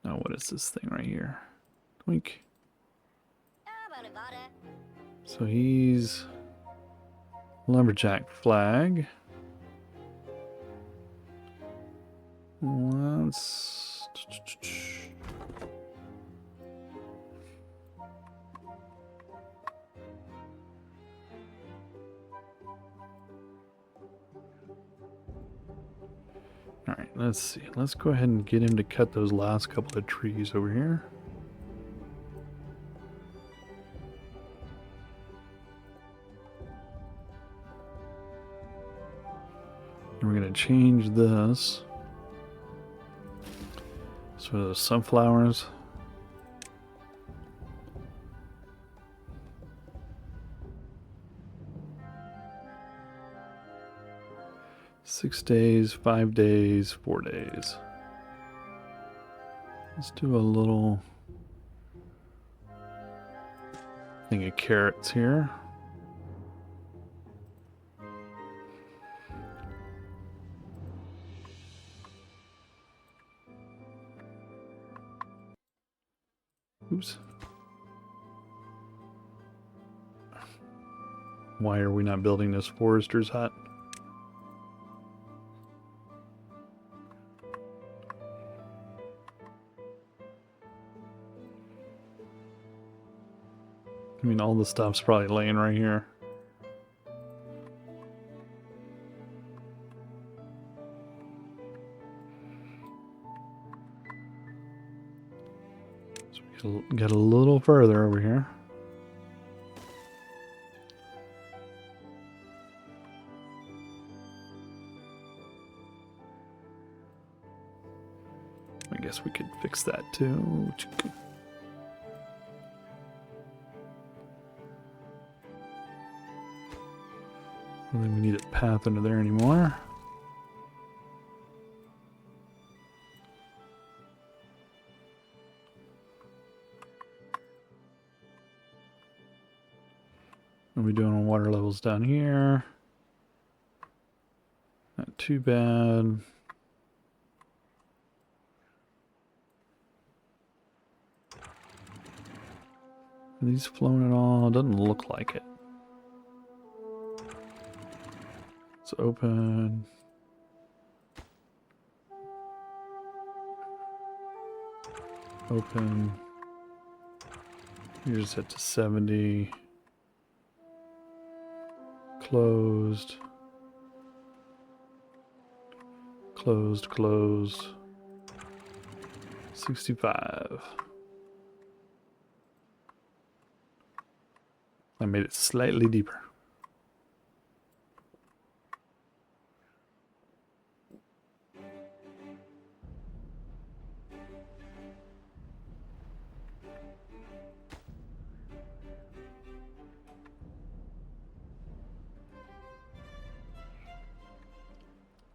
Now what is this thing right here? Twink. So he's lumberjack flag. Let's let's see. Let's go ahead and get him to cut those last couple of trees over here. And we're going to change this. So those sunflowers. Six days, 5 days, 4 days. Let's do a little thing of carrots here. Oops. Why are we not building this forester's hut? I mean, all the stuff's probably laying right here. So we got a little further over here. I guess we could fix that too. I don't think we need a path under there anymore. What are we doing on water levels down here? Not too bad. Are these flowing at all? Doesn't look like it. It's open. Open. Here's set to 70. Closed. Closed, closed. 65. I made it slightly deeper.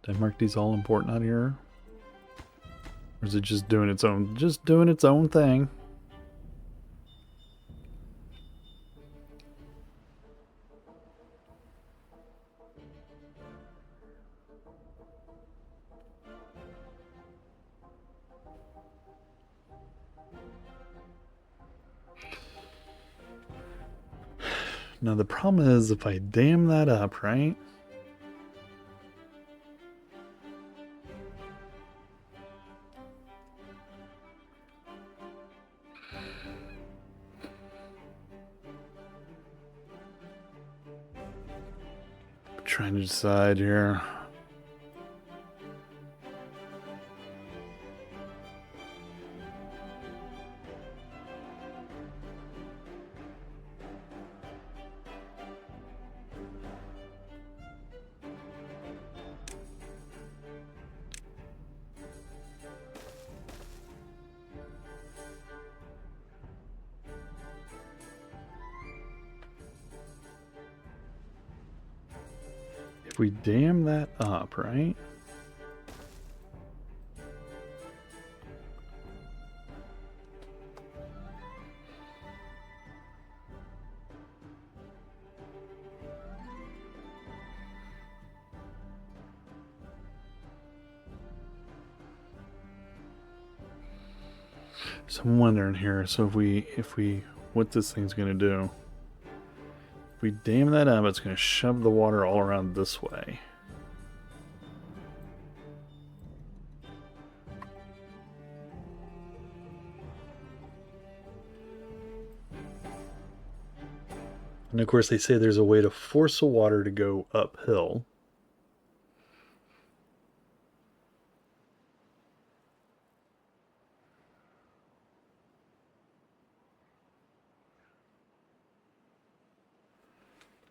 Did I mark these all important out here? Or is it just doing its own thing? Now the problem is if I dam that up, right? Trying to decide here. If we dam that up, right? So I'm wondering here, so if we what this thing's gonna do. If we dam that up, it's gonna shove the water all around this way. And of course they say there's a way to force the water to go uphill.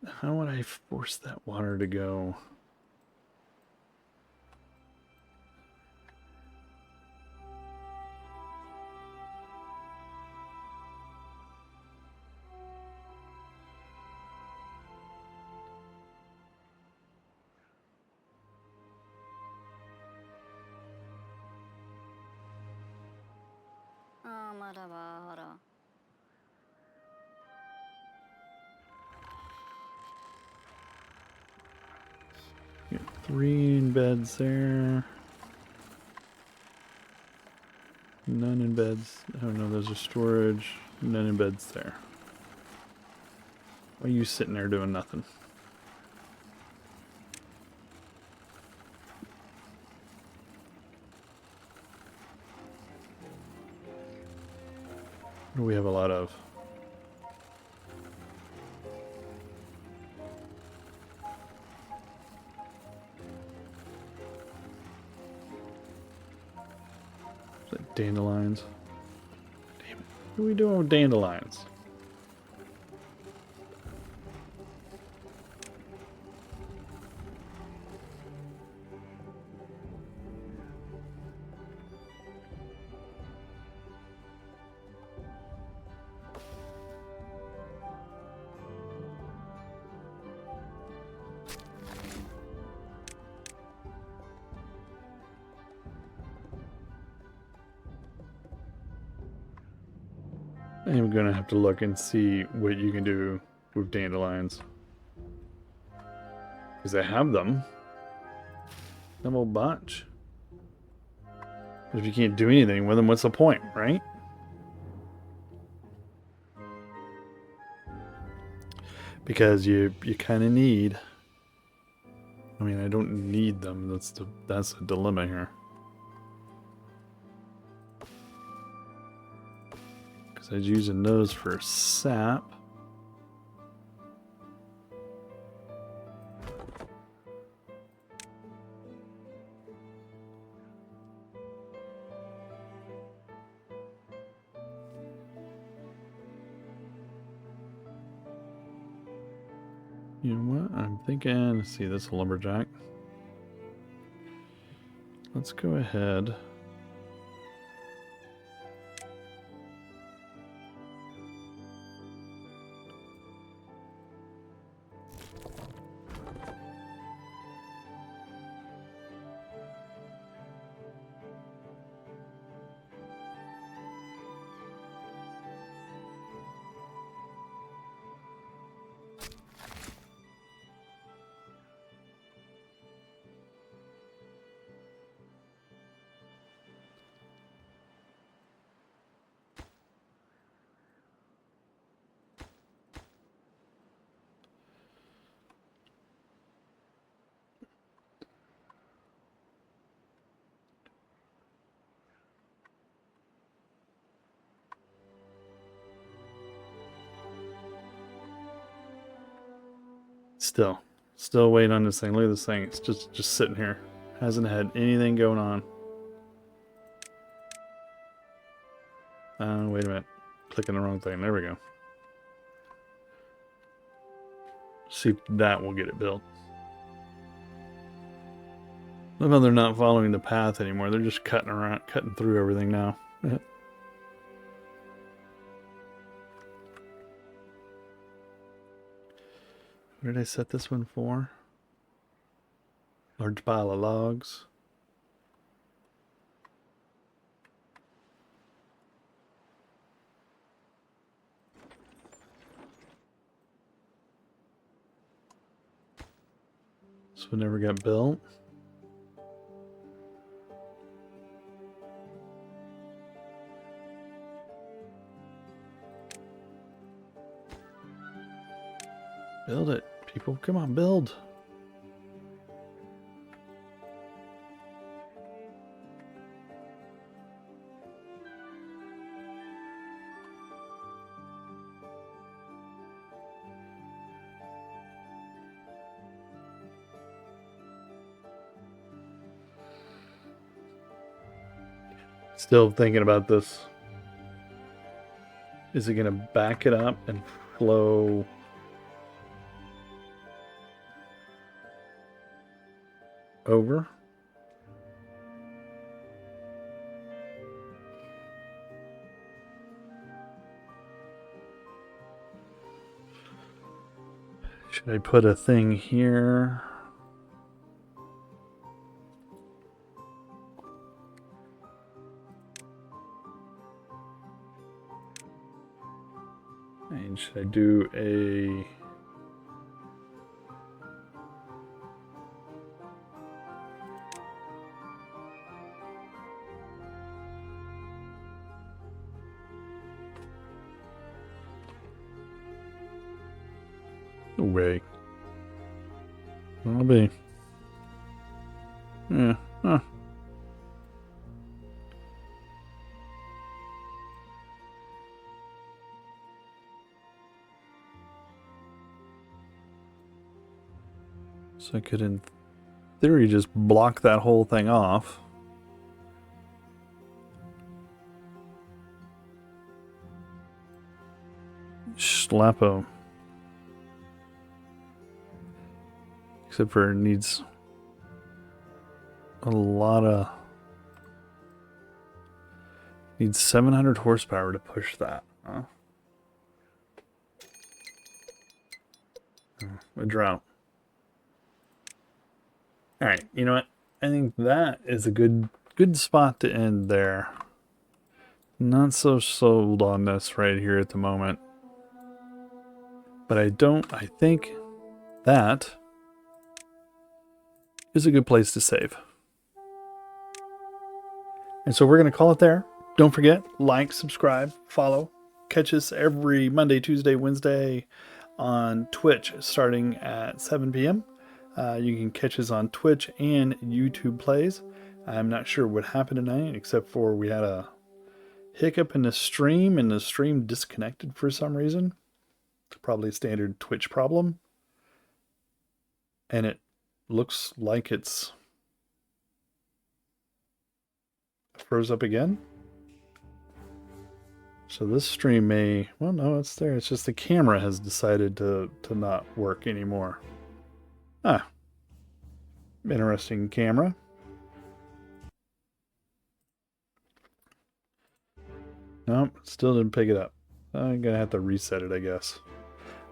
How would I force that water to go? Got 3 in beds there. None in beds. Oh no, those are storage. None in beds there. Why are you sitting there doing nothing? What do we have a lot of? Is that dandelions? Damn it. What are we doing with dandelions? I'm gonna have to look and see what you can do with dandelions. Because I have them. A whole bunch. But if you can't do anything with them, what's the point, right? Because you kind of need. I mean, I don't need them. That's a dilemma here. Because I was using those for sap. You know what? I'm thinking, let's see, this lumberjack. Let's go ahead. Still waiting on this thing. Look at this thing. It's just sitting here. Hasn't had anything going on. Wait a minute. Clicking the wrong thing. There we go. See if that will get it built. Look how they're not following the path anymore. They're just cutting through everything now. What did I set this one for? Large pile of logs. This one never got built. Build it, people. Come on, build. Still thinking about this. Is it going to back it up and flow over. Should I put a thing here? And should I do a... No way. I'll be. Yeah. Huh. So I could, in theory, just block that whole thing off. Slap a... Except for it needs a lot of... Needs 700 horsepower to push that. Huh? A drought. Alright, you know what? I think that is a good spot to end there. Not so sold on this right here at the moment. But I think that is a good place to save. And so we're going to call it there. Don't forget, like, subscribe, follow. Catch us every Monday, Tuesday, Wednesday on Twitch starting at 7 p.m. You can catch us on Twitch and YouTube plays. I'm not sure what happened tonight, except for we had a hiccup in the stream, and the stream disconnected for some reason. It's probably a standard Twitch problem. And it looks like it's froze up again. So this stream may... Well, no, it's there. It's just the camera has decided to not work anymore. Ah. Interesting camera. Nope, still didn't pick it up. I'm going to have to reset it, I guess.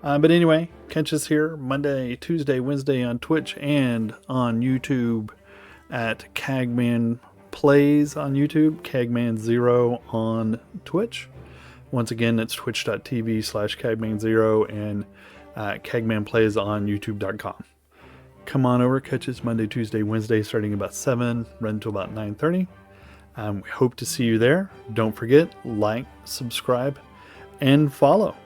But anyway, catch us here Monday, Tuesday, Wednesday on Twitch and on YouTube at Cagman Plays on YouTube, Cagman0 on Twitch. Once again, it's twitch.tv/Cagman0 and Cagman Plays on YouTube.com. Come on over, catch us Monday, Tuesday, Wednesday starting about 7, run until about 9:30. We hope to see you there. Don't forget, like, subscribe, and follow.